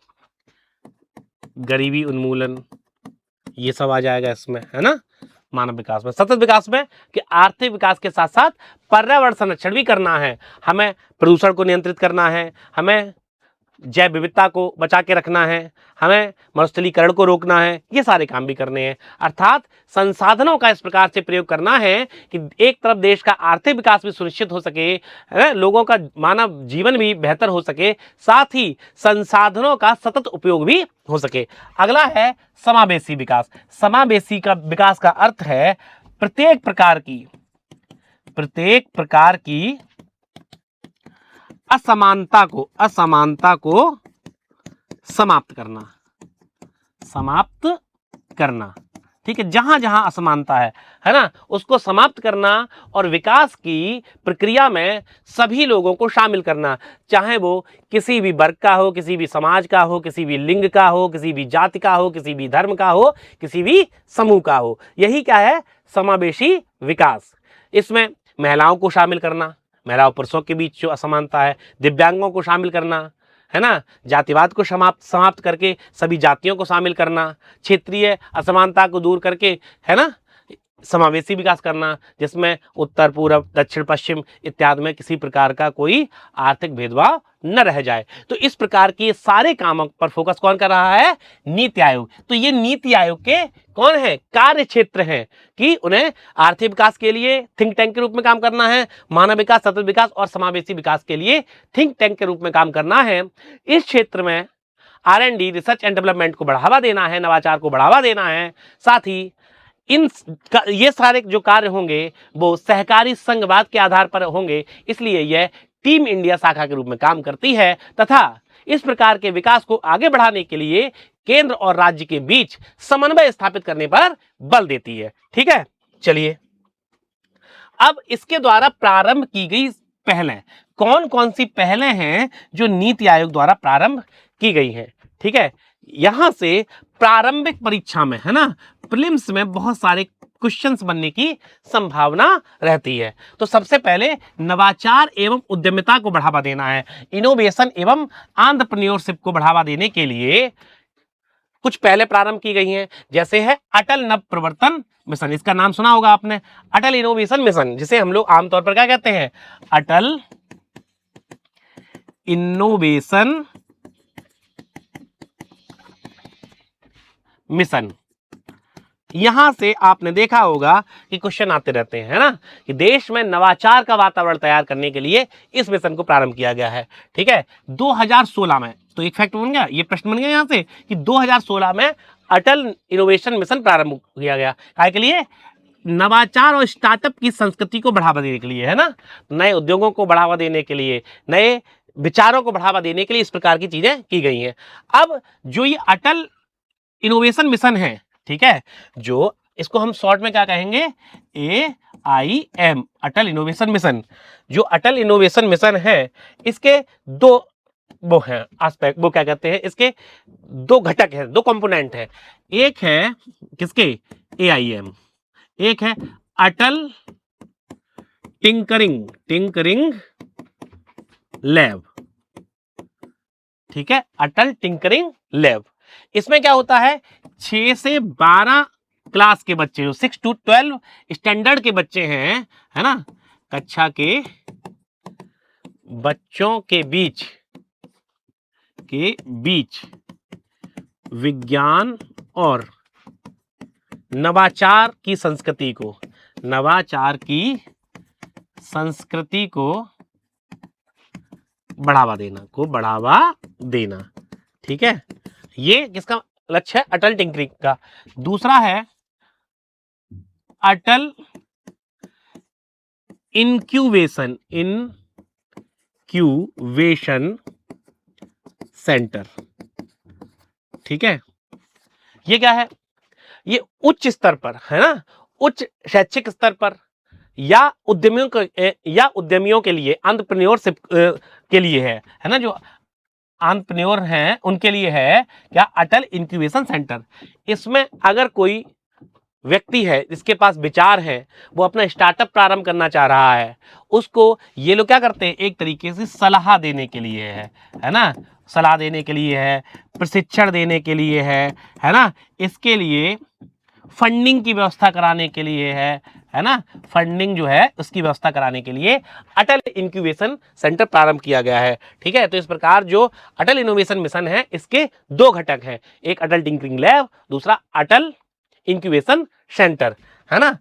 गरीबी उन्मूलन, ये सब आ जाएगा इसमें, है ना, मानव विकास में। सतत विकास में कि आर्थिक विकास के साथ साथ पर्यावरण संरक्षण भी करना है, हमें प्रदूषण को नियंत्रित करना है, हमें जैव विविधता को बचा के रखना है, हमें मरुस्थलीकरण को रोकना है, ये सारे काम भी करने हैं। अर्थात संसाधनों का इस प्रकार से प्रयोग करना है कि एक तरफ देश का आर्थिक विकास भी सुनिश्चित हो सके, लोगों का मानव जीवन भी बेहतर हो सके, साथ ही संसाधनों का सतत उपयोग भी हो सके। अगला है समावेशी विकास। समावेशी का विकास का अर्थ है प्रत्येक प्रकार की असमानता को समाप्त करना। ठीक है, जहां जहां असमानता है ना, उसको समाप्त करना और विकास की प्रक्रिया में सभी लोगों को शामिल करना, चाहे वो किसी भी वर्ग का हो, किसी भी समाज का हो, किसी भी लिंग का हो, किसी भी जाति का हो, किसी भी धर्म का हो, किसी भी समूह का हो। यही क्या है? समावेशी विकास। इसमें महिलाओं को शामिल करना, महिलाओं पुरुषों के बीच जो असमानता है, दिव्यांगों को शामिल करना, है ना, जातिवाद को समाप्त करके सभी जातियों को शामिल करना, क्षेत्रीय असमानता को दूर करके, है ना, समावेशी विकास करना, जिसमें उत्तर पूर्व दक्षिण पश्चिम इत्यादि में किसी प्रकार का कोई आर्थिक भेदभाव न रह जाए। तो इस प्रकार के सारे कामों पर फोकस कौन कर रहा है? नीति आयोग। तो ये नीति आयोग के कौन है? कार्य क्षेत्र हैं कि उन्हें आर्थिक विकास के लिए थिंक टैंक के रूप में काम करना है, मानव विकास, सतत विकास और समावेशी विकास के लिए थिंक टैंक के रूप में काम करना है। इस क्षेत्र में R&D, रिसर्च एंड डेवलपमेंट को बढ़ावा देना है, नवाचार को बढ़ावा देना है। साथ ही ये सारे जो कार्य होंगे वो सहकारी संघवाद के आधार पर होंगे, इसलिए यह टीम इंडिया शाखा के रूप में काम करती है तथा इस प्रकार के विकास को आगे बढ़ाने के लिए केंद्र और राज्य के बीच समन्वय स्थापित करने पर बल देती है। ठीक है, चलिए अब इसके द्वारा प्रारंभ की गई पहलें, कौन कौन सी पहलें हैं जो नीति आयोग द्वारा प्रारंभ की गई हैं। ठीक है, यहां से प्रारंभिक परीक्षा में, है ना, प्रीलिम्स में बहुत सारे क्वेश्चंस बनने की संभावना रहती है। तो सबसे पहले नवाचार एवं उद्यमिता को बढ़ावा देना है, इनोवेशन एवं एंटरप्रेन्योरशिप को बढ़ावा देने के लिए कुछ पहले प्रारंभ की गई हैं, जैसे है अटल नव प्रवर्तन मिशन। इसका नाम सुना होगा आपने, अटल इनोवेशन मिशन, जिसे हम लोग आमतौर पर क्या कहते हैं? अटल इनोवेशन मिशन। यहां से आपने देखा होगा कि क्वेश्चन आते रहते हैं, है ना, कि देश में नवाचार का वातावरण तैयार करने के लिए इस मिशन को प्रारंभ किया गया है। ठीक है, 2016 में, तो एक फैक्ट बन गया, ये प्रश्न बन गया यहां से कि 2016 में अटल इनोवेशन मिशन प्रारंभ किया गया। काय के लिए? नवाचार और स्टार्टअप की संस्कृति को बढ़ावा देने के लिए, है ना, नए उद्योगों को बढ़ावा देने के लिए, नए विचारों को बढ़ावा देने के लिए इस प्रकार की चीजें की गई हैं। अब जो ये अटल इनोवेशन मिशन है, ठीक है, जो इसको हम शॉर्ट में क्या कहेंगे? AIM, अटल इनोवेशन मिशन। जो अटल इनोवेशन मिशन है, इसके दो वो हैं एस्पेक्ट, वो क्या कहते हैं, इसके दो घटक हैं, दो कंपोनेंट है। एक है किसके? AIM, एक है अटल टिंकरिंग लैब। ठीक है, अटल टिंकरिंग लैब। इसमें क्या होता है? 6 से 12 क्लास के बच्चे, जो 6 to 12 स्टैंडर्ड के बच्चे हैं, है ना, कक्षा के बच्चों के बीच विज्ञान और नवाचार की संस्कृति को बढ़ावा देना। ठीक है, ये किसका लक्ष्य है? अटल टिंकरिंग का। दूसरा है अटल इंक्यूबेशन सेंटर। ठीक है, ये क्या है? ये उच्च स्तर पर, है ना, उच्च शैक्षिक स्तर पर या उद्यमियों के लिए, एंटरप्रेन्योरशिप के लिए है ना, जो एंटरप्रेन्योर हैं उनके लिए है क्या? अटल इंक्यूबेशन सेंटर। इसमें अगर कोई व्यक्ति है जिसके पास विचार है, वो अपना स्टार्टअप प्रारंभ करना चाह रहा है, उसको ये लोग क्या करते हैं? एक तरीके से सलाह देने के लिए है ना, सलाह देने के लिए है, प्रशिक्षण देने के लिए है ना, इसके लिए फंडिंग की व्यवस्था कराने के लिए है है ना, फंडिंग जो है उसकी व्यवस्था कराने के लिए अटल इंक्यूबेशन सेंटर प्रारंभ किया गया है। ठीक है, तो इस प्रकार जो अटल इनोवेशन मिशन है इसके दो घटक हैं, एक अटल टिंकरिंग लैब, दूसरा अटल इंक्यूबेशन सेंटर, है ना।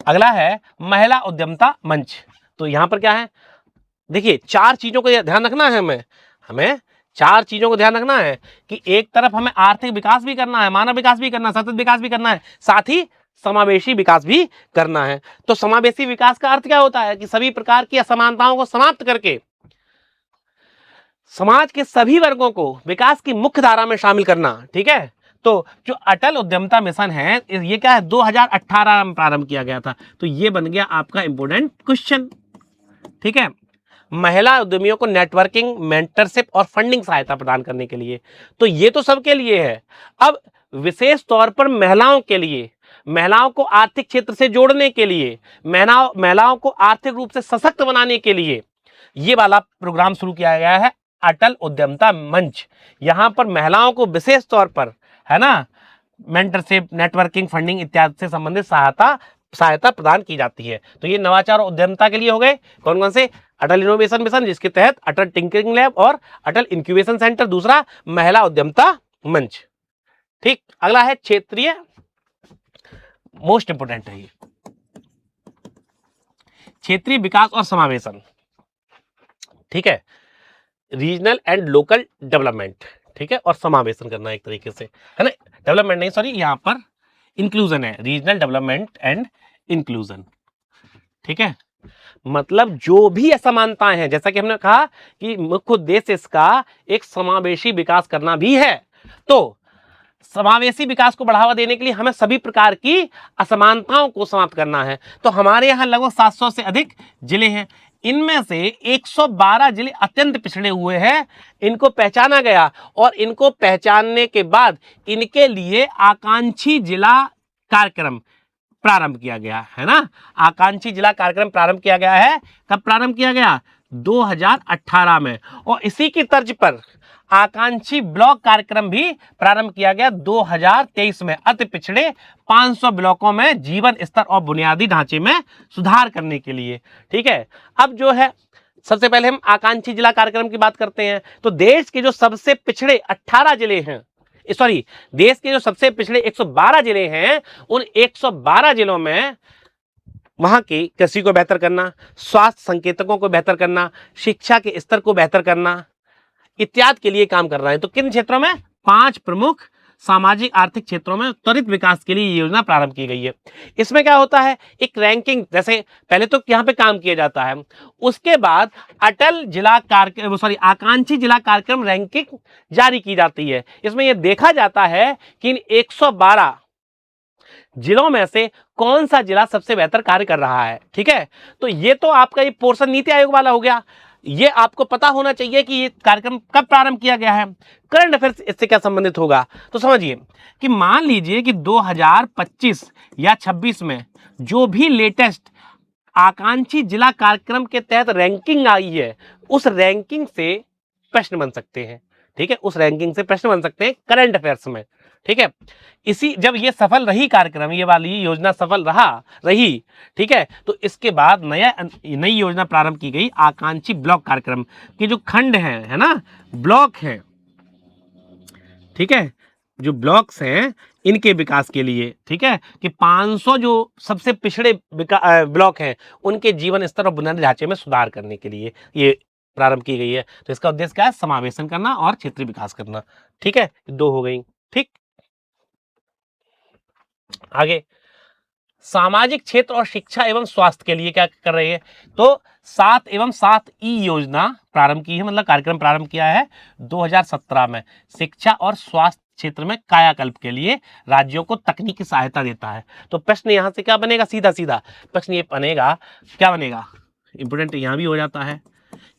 अगला है महिला उद्यमता मंच। तो यहां पर क्या है, देखिए चार चीजों को ध्यान रखना है, हमें चार चीजों को ध्यान रखना है कि एक तरफ हमें आर्थिक विकास भी करना है, मानव विकास भी करना है, सतत विकास भी करना है, साथ ही समावेशी विकास भी करना है। तो समावेशी विकास का अर्थ क्या होता है कि सभी प्रकार की असमानताओं को समाप्त करके समाज के सभी वर्गों को विकास की मुख्य धारा में शामिल करना। ठीक है, तो जो अटल उद्यमता मिशन है ये क्या है, 2018 में प्रारंभ किया गया था। तो ये बन गया आपका इंपोर्टेंट क्वेश्चन। ठीक है, महिला उद्यमियों को नेटवर्किंग, मेंटरशिप और फंडिंग सहायता प्रदान करने के लिए। तो ये तो सबके लिए है, अब विशेष तौर पर महिलाओं के लिए, महिलाओं को आर्थिक क्षेत्र से जोड़ने के लिए, महिलाओं को आर्थिक रूप से सशक्त बनाने के लिए ये वाला प्रोग्राम शुरू किया गया है, अटल उद्यमता मंच। यहां पर महिलाओं को विशेष तौर पर, है ना, मेंटरशिप, नेटवर्किंग, फंडिंग इत्यादि से संबंधित सहायता प्रदान की जाती है। तो ये नवाचार और उद्यमता के लिए हो गए कौन कौन से, अटल इनोवेशन मिशन जिसके तहत अटल टिंकरिंग लैब और अटल इंक्यूबेशन सेंटर, दूसरा महिला उद्यमता मंच। ठीक, अगला है क्षेत्रीय, मोस्ट इंपोर्टेंट है ये, क्षेत्रीय विकास और समावेशन। ठीक है, रीजनल एंड लोकल डेवलपमेंट। ठीक है, और समावेशन करना एक तरीके से, है ना, डेवलपमेंट नहीं, सॉरी, यहां पर इंक्लूजन है, रीजनल डेवलपमेंट एंड इंक्लूजन। ठीक है, मतलब जो भी असमानताएं हैं, जैसा कि हमने कहा कि मुख्य उद्देश्य इसका एक समावेशी विकास करना भी है। तो समावेशी विकास को बढ़ावा देने के लिए हमें सभी प्रकार की असमानताओं को समाप्त करना है। तो हमारे यहाँ लगभग 700 से अधिक जिले हैं, इनमें से 112 जिले अत्यंत पिछड़े हुए हैं, इनको पहचाना गया और इनको पहचानने के बाद इनके लिए आकांक्षी जिला कार्यक्रम प्रारंभ किया गया है ना। आकांक्षी जिला कार्यक्रम प्रारंभ किया गया है, कब प्रारंभ किया गया, 2018 में। और इसी की तर्ज पर आकांक्षी ब्लॉक कार्यक्रम भी प्रारंभ किया गया 2023 में, अति पिछड़े 500 ब्लॉकों में जीवन स्तर और बुनियादी ढांचे में सुधार करने के लिए। ठीक है, अब जो है सबसे पहले हम आकांक्षी जिला कार्यक्रम की बात करते हैं। तो देश के जो सबसे पिछड़े 18 जिले हैं, सॉरी, देश के जो सबसे पिछड़े 112 जिले हैं, उन 112 जिलों में वहां की कृषि को बेहतर करना, स्वास्थ्य संकेतकों को बेहतर करना, शिक्षा के स्तर को बेहतर करना इत्यादि के लिए काम कर रहा है। तो किन क्षेत्रों में, 5 प्रमुख सामाजिक आर्थिक क्षेत्रों में त्वरित विकास के लिए ये योजना प्रारंभ की गई है। इसमें क्या होता है, एक रैंकिंग, जैसे पहले तो यहाँ पे काम किया जाता है, उसके बाद अटल जिला कार्यक्रम, सॉरी, आकांक्षी जिला कार्यक्रम रैंकिंग जारी की जाती है। इसमें यह देखा जाता है कि इन 112 जिलों में से कौन सा जिला सबसे बेहतर कार्य कर रहा है। ठीक है, तो ये तो आपका ये पोर्शन नीति आयोग वाला हो गया। ये आपको पता होना चाहिए कि ये कार्यक्रम कब प्रारंभ किया गया है, करंट अफेयर्स इससे क्या संबंधित होगा। तो समझिए कि मान लीजिए कि 2025 या 26 में जो भी लेटेस्ट आकांक्षी जिला कार्यक्रम के तहत रैंकिंग आई है, उस रैंकिंग से प्रश्न बन सकते हैं। ठीक है, उस रैंकिंग से प्रश्न बन सकते हैं करंट अफेयर्स में। ठीक है, इसी जब ये सफल रही कार्यक्रम, ये वाली योजना सफल रही, ठीक है, तो इसके बाद नई योजना प्रारंभ की गई, आकांक्षी ब्लॉक कार्यक्रम के जो खंड है ना, ब्लॉक है। ठीक है, जो ब्लॉक्स हैं इनके विकास के लिए। ठीक है, कि 500 जो सबसे पिछड़े ब्लॉक हैं उनके जीवन स्तर और बुनियादी ढांचे में सुधार करने के लिए ये प्रारंभ की गई है। तो इसका उद्देश्य क्या है, समावेशन करना और क्षेत्रीय विकास करना। ठीक है, 2 हो गई। ठीक, आगे सामाजिक क्षेत्र और शिक्षा एवं स्वास्थ्य के लिए क्या कर रही है, तो 7 एवं 7E योजना प्रारंभ की है, मतलब कार्यक्रम प्रारंभ किया है 2017 में। शिक्षा और स्वास्थ्य क्षेत्र में कायाकल्प के लिए राज्यों को तकनीकी सहायता देता है। तो प्रश्न यहां से क्या बनेगा, सीधा सीधा प्रश्न ये बनेगा, क्या बनेगा, इंपोर्टेंट यहां भी हो जाता है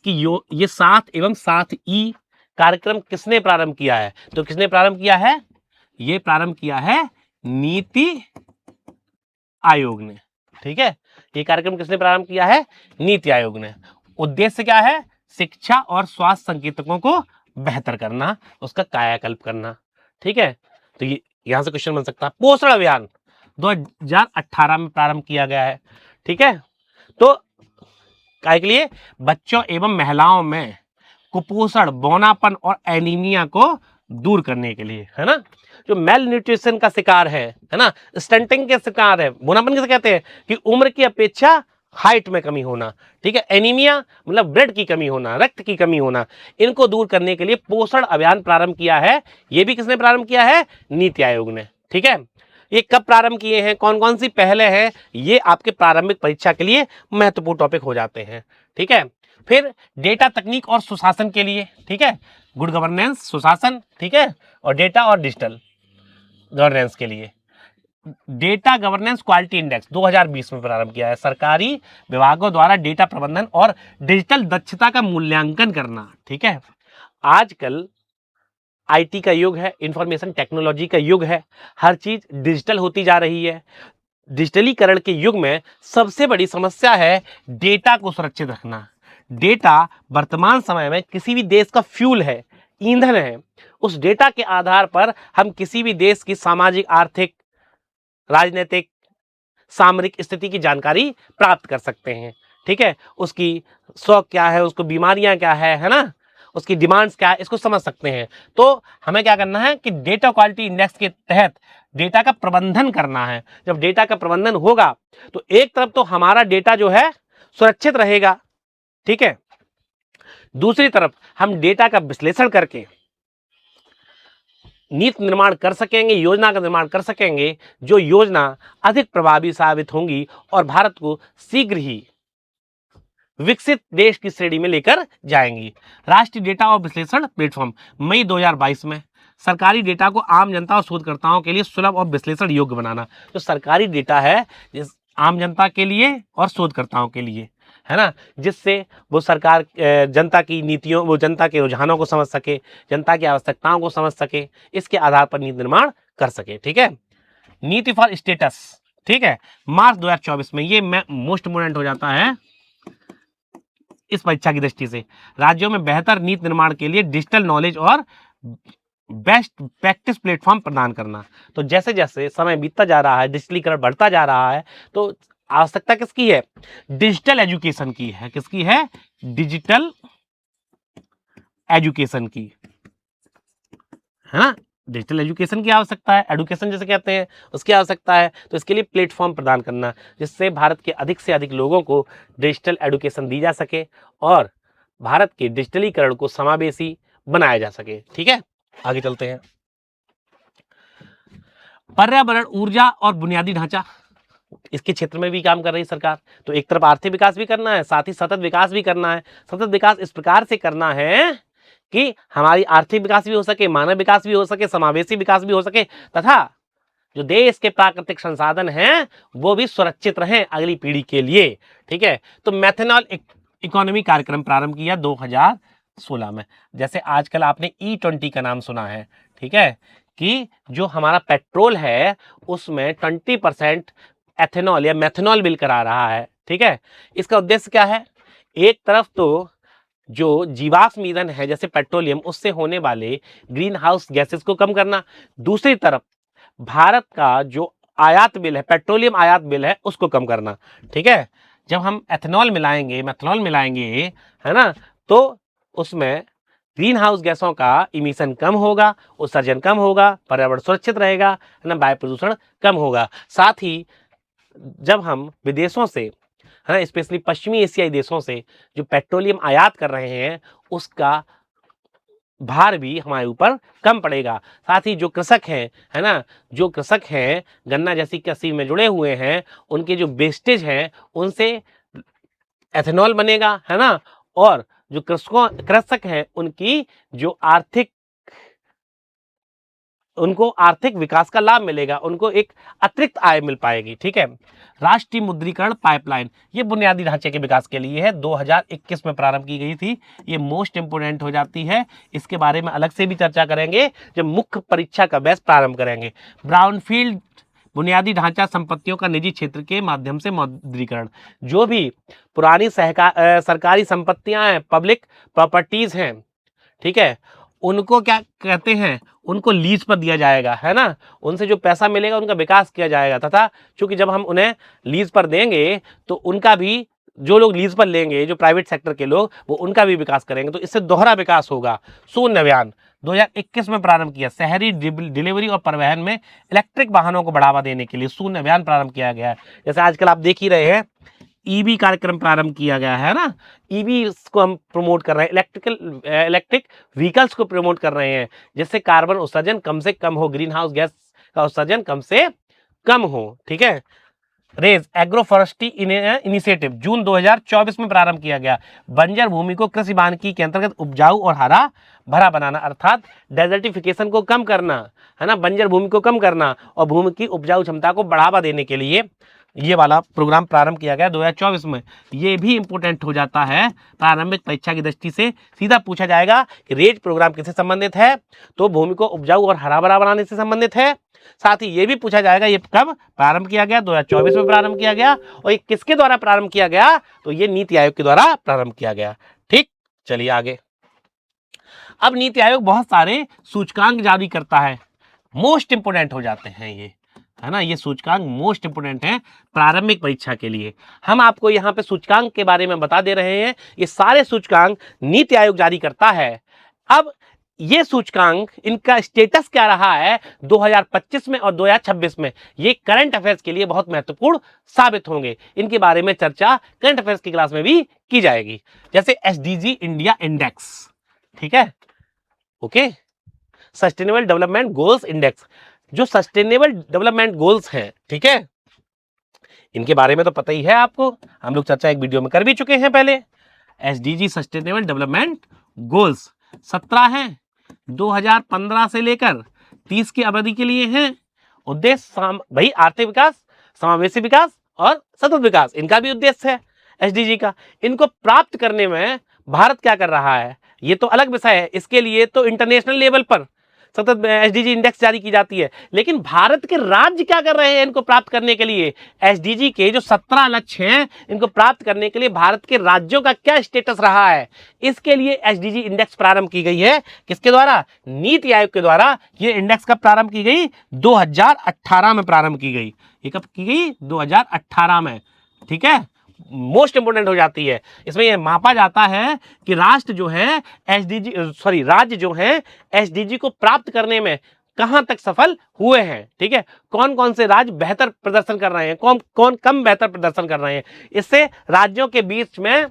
कि ये 7 एवं 7E कार्यक्रम किसने प्रारंभ किया है। तो किसने प्रारंभ किया है, ये प्रारंभ किया है नीति आयोग ने। ठीक है, ये कार्यक्रम किसने प्रारंभ किया है, नीति आयोग ने। उद्देश्य क्या है, शिक्षा और स्वास्थ्य संकेतकों को बेहतर करना, उसका कायाकल्प करना। ठीक है, तो यहां से क्वेश्चन बन सकता है। पोषण अभियान 2018 में प्रारंभ किया गया है, ठीक है। तो काय के लिए? बच्चों एवं महिलाओं में कुपोषण, बौनापन और एनीमिया को दूर करने के लिए, है ना। जो मेल न्यूट्रिशन का शिकार है ना, स्टंटिंग के शिकार है, बौनापन किसे कहते हैं कि उम्र की अपेक्षा हाइट में कमी होना, ठीक है। एनीमिया मतलब ब्लड की कमी होना, रक्त की कमी होना, इनको दूर करने के लिए पोषण अभियान प्रारंभ किया है। ये भी किसने प्रारंभ किया है? नीति आयोग ने, ठीक है। ये कब प्रारंभ किए हैं, कौन कौन सी पहले हैं, ये आपके प्रारंभिक परीक्षा के लिए महत्वपूर्ण टॉपिक हो जाते हैं, ठीक है। फिर डेटा तकनीक और सुशासन के लिए, ठीक है, गुड गवर्नेंस, सुशासन, ठीक है, और डेटा और डिजिटल गवर्नेंस के लिए डेटा गवर्नेंस क्वालिटी इंडेक्स 2020 में प्रारंभ किया है। सरकारी विभागों द्वारा डेटा प्रबंधन और डिजिटल दक्षता का मूल्यांकन करना, ठीक है। आजकल आईटी का युग है, इंफॉर्मेशन टेक्नोलॉजी का युग है, हर चीज डिजिटल होती जा रही है। डिजिटलीकरण के युग में सबसे बड़ी समस्या है डेटा को सुरक्षित रखना। डेटा वर्तमान समय में किसी भी देश का फ्यूल है, ईंधन है। उस डेटा के आधार पर हम किसी भी देश की सामाजिक, आर्थिक, राजनीतिक, सामरिक स्थिति की जानकारी प्राप्त कर सकते हैं, ठीक है। उसकी शौक क्या है, उसको बीमारियां क्या है ना, उसकी डिमांड्स क्या है, इसको समझ सकते हैं। तो हमें क्या करना है कि डेटा क्वालिटी इंडेक्स के तहत डेटा का प्रबंधन करना है। जब डेटा का प्रबंधन होगा तो एक तरफ तो हमारा डेटा जो है सुरक्षित रहेगा, ठीक है, दूसरी तरफ हम डेटा का विश्लेषण करके नीति निर्माण कर सकेंगे, योजना का निर्माण कर सकेंगे, जो योजना अधिक प्रभावी साबित होंगी और भारत को शीघ्र ही विकसित देश की श्रेणी में लेकर जाएंगी। राष्ट्रीय डेटा और विश्लेषण प्लेटफॉर्म मई 2022 में सरकारी डेटा को आम जनता और शोधकर्ताओं के लिए सुलभ और विश्लेषण योग्य बनाना। जो सरकारी डेटा है जिस आम जनता के लिए और शोधकर्ताओं के लिए, है ना, जिससे वो सरकार जनता की नीतियों, वो जनता के रुझानों को समझ सके, जनता की आवश्यकताओं को समझ सके, इसके आधार पर नीति निर्माण कर सके, ठीक है। नीति फॉर स्टेटस, ठीक है, मार्च 2024 में, ये मोस्ट इम्पोर्टेंट हो जाता है इस परीक्षा की दृष्टि से। राज्यों में बेहतर नीति निर्माण के लिए डिजिटल नॉलेज और बेस्ट प्रैक्टिस प्लेटफॉर्म प्रदान करना। तो जैसे जैसे समय बीतता जा रहा है, डिजिटलीकरण बढ़ता जा रहा है, तो आवश्यकता किसकी है? डिजिटल एजुकेशन की है। किसकी है? डिजिटल एजुकेशन की, है ना। डिजिटल एजुकेशन की आवश्यकता है, एडुकेशन जैसे कहते हैं, उसकी आवश्यकता है। तो इसके लिए प्लेटफॉर्म प्रदान करना, जिससे भारत के अधिक से अधिक लोगों को डिजिटल एडुकेशन दी जा सके और भारत के डिजिटलीकरण को समावेशी बनाया जा सके, ठीक है। आगे चलते हैं। पर्यावरण, ऊर्जा और बुनियादी ढांचा, इसके क्षेत्र में भी काम कर रही सरकार। तो एक तरफ आर्थिक विकास भी करना है, साथ ही सतत विकास भी करना है। सतत विकास इस प्रकार से करना है कि हमारी आर्थिक विकास भी हो सके, मानव विकास भी हो सके, समावेशी विकास भी हो सके, तथा जो देश के प्राकृतिक संसाधन हैं वो भी सुरक्षित रहें अगली पीढ़ी के लिए, ठीक है। तो मेथनॉल इकोनॉमी कार्यक्रम प्रारंभ किया 2016 में। जैसे आजकल आपने E20 का नाम सुना है, ठीक है, कि जो हमारा पेट्रोल है उसमें 20% एथेनॉल या मेथनॉल मिल कर आ रहा है, ठीक है। इसका उद्देश्य क्या है? एक तरफ तो जो जीवाश्म ईंधन है जैसे पेट्रोलियम, उससे होने वाले ग्रीन हाउस गैसेस को कम करना, दूसरी तरफ भारत का जो आयात बिल है, पेट्रोलियम आयात बिल है, उसको कम करना, ठीक है। जब हम एथेनॉल मिलाएंगे, मेथनॉल मिलाएंगे, है ना, तो उसमें ग्रीन हाउस गैसों का इमिशन कम होगा, उत्सर्जन कम होगा, पर्यावरण सुरक्षित रहेगा, है ना, वायु प्रदूषण कम होगा। साथ ही जब हम विदेशों से, है ना, स्पेशली पश्चिमी एशियाई देशों से जो पेट्रोलियम आयात कर रहे हैं, उसका भार भी हमारे ऊपर कम पड़ेगा। साथ ही जो कृषक हैं, है ना, जो कृषक हैं गन्ना जैसी कृषि में जुड़े हुए हैं, उनके जो वेस्टेज हैं उनसे एथेनॉल बनेगा, है ना, और जो कृषक हैं उनकी जो उनको आर्थिक विकास का लाभ मिलेगा, उनको एक अतिरिक्त आय मिल पाएगी, ठीक है। राष्ट्रीय मुद्रीकरण पाइपलाइन, ये बुनियादी ढांचे के विकास के लिए है, 2021 में प्रारंभ की गई थी। ये मोस्ट इंपोर्टेंट हो जाती है, इसके बारे में अलग से भी चर्चा करेंगे जब मुख्य परीक्षा का बैच प्रारंभ करेंगे। ब्राउनफील्ड बुनियादी ढांचा संपत्तियों का निजी क्षेत्र के माध्यम से मुद्रीकरण, जो भी पुरानी सरकारी संपत्तियां हैं, पब्लिक प्रॉपर्टीज हैं, ठीक है, उनको क्या कहते हैं, उनको लीज पर दिया जाएगा, है ना, उनसे जो पैसा मिलेगा उनका विकास किया जाएगा, तथा चूंकि जब हम उन्हें लीज पर देंगे तो उनका भी, जो लोग लीज पर लेंगे, जो प्राइवेट सेक्टर के लोग, वो उनका भी विकास करेंगे, तो इससे दोहरा विकास होगा। शून्य अभियान 2021 में प्रारंभ किया, शहरी डिलीवरी और परिवहन में इलेक्ट्रिक वाहनों को बढ़ावा देने के लिए शून्य अभियान प्रारंभ किया गया है। जैसे आजकल आप देख ही रहे हैं, ईवी कार्यक्रम प्रारंभ किया गया है ना, ईवी को हम प्रमोट कर रहे हैं, इलेक्ट्रिक व्हीकल्स को प्रमोट कर रहे हैं, जिससे कार्बन उत्सर्जन कम से कम हो, ग्रीन हाउस गैस का उत्सर्जन कम से कम हो। ठीक है, रेज एग्रो फॉरेस्ट्री इनिशिएटिव जून 2024 में प्रारंभ किया गया, बंजर भूमि को कृषि वानिकी के अंतर्गत उपजाऊ और हरा भरा बनाना, अर्थात डेजर्टिफिकेशन को कम करना, है ना, बंजर भूमि को कम करना और भूमि की उपजाऊ क्षमता को बढ़ावा देने के लिए ये वाला प्रोग्राम प्रारंभ किया गया 2024 में। ये भी इंपोर्टेंट हो जाता है प्रारंभिक परीक्षा की दृष्टि से, सीधा पूछा जाएगा कि रेज प्रोग्राम किससे संबंधित है, तो भूमि को उपजाऊ और हरा भरा बनाने से संबंधित है। साथ ही ये भी पूछा जाएगा ये कब प्रारंभ किया गया, 2024 में प्रारंभ किया गया, और ये किसके द्वारा प्रारंभ किया गया, तो ये नीति आयोग के द्वारा प्रारंभ किया गया। ठीक, चलिए आगे। अब नीति आयोग बहुत सारे सूचकांक जारी करता है, मोस्ट इंपोर्टेंट हो जाते हैं ये, है ना, ये सूचकांक मोस्ट इंपोर्टेंट है प्रारंभिक परीक्षा के लिए। हम आपको यहाँ पे सूचकांक के बारे में बता दे रहे हैं, ये सारे सूचकांक नीति आयोग जारी करता है। अब ये सूचकांक, इनका स्टेटस क्या रहा है 2025 में और 2026 में, ये करंट अफेयर्स के लिए बहुत महत्वपूर्ण साबित होंगे। इनके बारे में चर्चा करंट अफेयर्स की क्लास में भी की जाएगी, जैसे एसडीजी इंडिया इंडेक्स, ठीक है, okay, sustainable development goals index, जो सस्टेनेबल डेवलपमेंट गोल्स हैं, ठीक है, इनके बारे में तो पता ही है आपको, हम लोग चर्चा एक वीडियो में कर भी चुके हैं पहले। एसडीजी सस्टेनेबल डेवलपमेंट गोल्स 17 हैं, 2015 से लेकर 30 की अवधि के लिए हैं। उद्देश्य भाई आर्थिक विकास, समावेशी विकास और सतत विकास, इनका भी उद्देश्य है एसडीजी का। इनको प्राप्त करने में भारत क्या कर रहा है, ये तो अलग विषय है, इसके लिए तो इंटरनेशनल लेवल पर सतत एसडीजी इंडेक्स जारी की जाती है, लेकिन भारत के राज्य क्या कर रहे हैं इनको प्राप्त करने के लिए, एसडीजी के जो 17 लक्ष्य हैं इनको प्राप्त करने के लिए भारत के राज्यों का क्या स्टेटस रहा है, इसके लिए एसडीजी इंडेक्स प्रारंभ की गई है। किसके द्वारा, नीति आयोग के द्वारा। ये इंडेक्स कब प्रारंभ की गई, 2018 में प्रारंभ की गई। ये कब की गई, 2018 में, ठीक है, मोस्ट इंपोर्टेंट हो जाती है। इसमें यह मापा जाता है कि राष्ट्र जो है एसडीजी, सॉरी, राज्य जो है एसडीजी को प्राप्त करने में कहां तक सफल हुए हैं, ठीक है, कौन कौन से राज्य बेहतर प्रदर्शन कर रहे हैं, कौन कौन कम बेहतर प्रदर्शन कर रहे हैं। इससे राज्यों के बीच में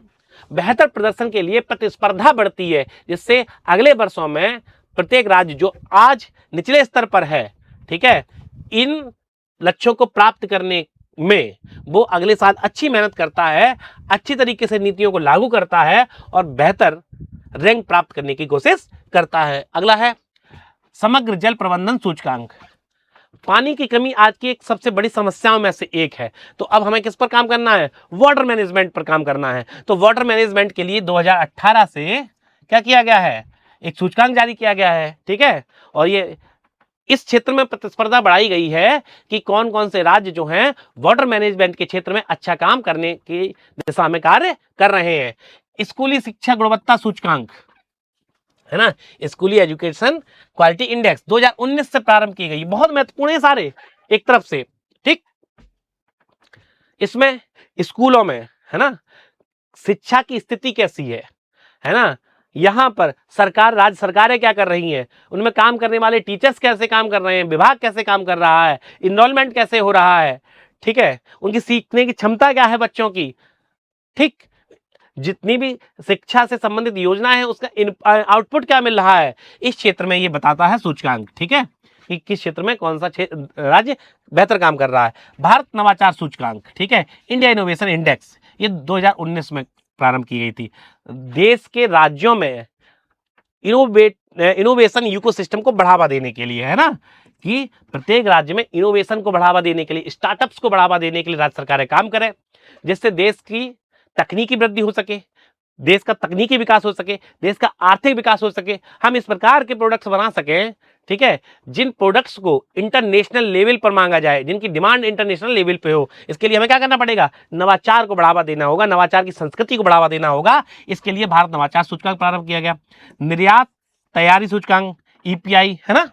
बेहतर प्रदर्शन के लिए प्रतिस्पर्धा बढ़ती है, जिससे अगले वर्षों में प्रत्येक राज्य जो आज निचले स्तर पर है, ठीक है, इन लक्ष्यों को प्राप्त करने में वो अगले साल अच्छी मेहनत करता है, अच्छी तरीके से नीतियों को लागू करता है और बेहतर रैंक प्राप्त करने की कोशिश करता है। अगला है समग्र जल प्रबंधन सूचकांक। पानी की कमी आज की एक सबसे बड़ी समस्याओं में से एक है, तो अब हमें किस पर काम करना है, वाटर मैनेजमेंट पर काम करना है। तो वाटर मैनेजमेंट के लिए 2018 से क्या किया गया है, एक सूचकांक जारी किया गया है, ठीक है, और ये इस क्षेत्र में प्रतिस्पर्धा बढ़ाई गई है कि कौन कौन से राज्य जो हैं वाटर मैनेजमेंट के क्षेत्र में अच्छा काम करने की दिशा में कार्य कर रहे हैं। स्कूली शिक्षा गुणवत्ता सूचकांक, है ना, स्कूली एजुकेशन क्वालिटी इंडेक्स 2019 से प्रारंभ की गई, बहुत महत्वपूर्ण है सारे एक तरफ से, ठीक। इसमें स्कूलों में, है ना, शिक्षा की स्थिति कैसी है ना, यहां पर सरकार, राज्य सरकारें क्या कर रही हैं, उनमें काम करने वाले टीचर्स कैसे काम कर रहे हैं, विभाग कैसे काम कर रहा है, इनरोलमेंट कैसे हो रहा है, ठीक है, उनकी सीखने की क्षमता क्या है बच्चों की, ठीक, जितनी भी शिक्षा से संबंधित योजना है उसका आउटपुट क्या मिल रहा है, इस क्षेत्र में ये बताता है सूचकांक, ठीक है, कि किस क्षेत्र में कौन सा राज्य बेहतर काम कर रहा है। भारत नवाचार सूचकांक, ठीक है, इंडिया इनोवेशन इंडेक्स, ये 2019 में प्रारंभ की गई थी। देश के राज्यों में इनोवेशन इकोसिस्टम को बढ़ावा देने के लिए, है ना, कि प्रत्येक राज्य में इनोवेशन को बढ़ावा देने के लिए, स्टार्टअप्स को बढ़ावा देने के लिए राज्य सरकारें काम करें, जिससे देश की तकनीकी वृद्धि हो सके, देश का तकनीकी विकास हो सके, देश का आर्थिक विकास हो सके, हम इस प्रकार के प्रोडक्ट्स बना सकें, ठीक है, जिन प्रोडक्ट्स को इंटरनेशनल लेवल पर मांगा जाए, जिनकी डिमांड इंटरनेशनल लेवल पे हो। इसके लिए हमें क्या करना पड़ेगा, नवाचार को बढ़ावा देना होगा, नवाचार की संस्कृति को बढ़ावा देना होगा। इसके लिए भारत नवाचार सूचकांक प्रारंभ किया गया। निर्यात तैयारी सूचकांक ईपीआई, है ना,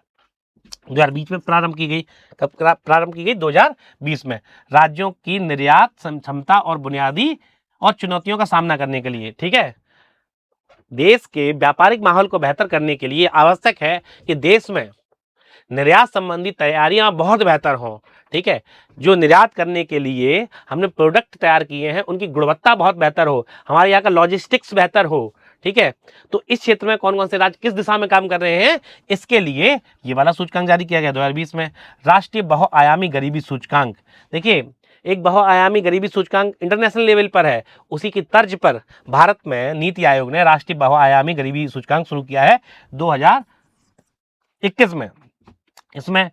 2020 में प्रारंभ की गई। कब प्रारंभ की गई? 2020 में, राज्यों की निर्यात क्षमता और बुनियादी और चुनौतियों का सामना करने के लिए। ठीक है, देश के व्यापारिक माहौल को बेहतर करने के लिए आवश्यक है कि देश में निर्यात संबंधी तैयारियां बहुत बेहतर हों। ठीक है, जो निर्यात करने के लिए हमने प्रोडक्ट तैयार किए हैं उनकी गुणवत्ता बहुत बेहतर हो, हमारे यहाँ का लॉजिस्टिक्स बेहतर हो। ठीक है, तो इस क्षेत्र में कौन कौन से राज्य किस दिशा में काम कर रहे हैं, इसके लिए ये वाला सूचकांक जारी किया गया 2020 में, राष्ट्रीय बहुआयामी गरीबी सूचकांक। देखिए, एक बहुआयामी गरीबी सूचकांक इंटरनेशनल लेवल पर है, उसी की तर्ज पर भारत में नीति आयोग ने राष्ट्रीय बहुआयामी गरीबी सूचकांक शुरू किया है 2021 में। इसमें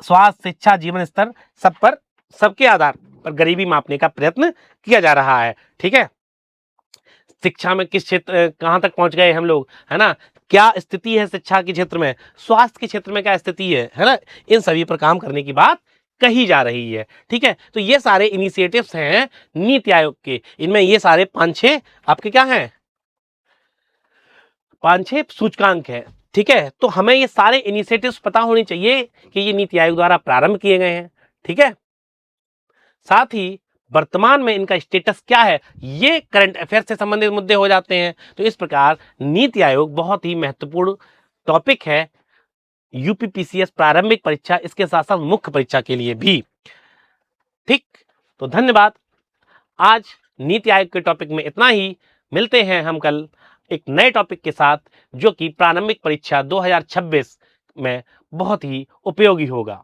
स्वास्थ्य, शिक्षा, जीवन स्तर, सब पर, सबके आधार पर गरीबी मापने का प्रयत्न किया जा रहा है। ठीक है, शिक्षा में किस क्षेत्र, कहां तक पहुंच गए हम लोग, है ना, क्या स्थिति है शिक्षा के क्षेत्र में, स्वास्थ्य के क्षेत्र में क्या स्थिति है ना, इन सभी पर काम करने की बात कही जा रही है। ठीक है, तो ये सारे इनिशिएटिव्स हैं नीति आयोग के, इनमें ये सारे 5-6 आपके क्या हैं, 5-6 सूचकांक है। ठीक है, तो हमें ये सारे इनिशिएटिव्स पता होने चाहिए कि ये नीति आयोग द्वारा प्रारंभ किए गए हैं। ठीक है, साथ ही वर्तमान में इनका स्टेटस क्या है, ये करंट अफेयर से संबंधित मुद्दे हो जाते हैं। तो इस प्रकार नीति आयोग बहुत ही महत्वपूर्ण टॉपिक है यूपीपीसीएस प्रारंभिक परीक्षा, इसके साथ साथ मुख्य परीक्षा के लिए भी। ठीक, तो धन्यवाद। आज नीति आयोग के टॉपिक में इतना ही। मिलते हैं हम कल एक नए टॉपिक के साथ, जो कि प्रारंभिक परीक्षा 2026 में बहुत ही उपयोगी होगा।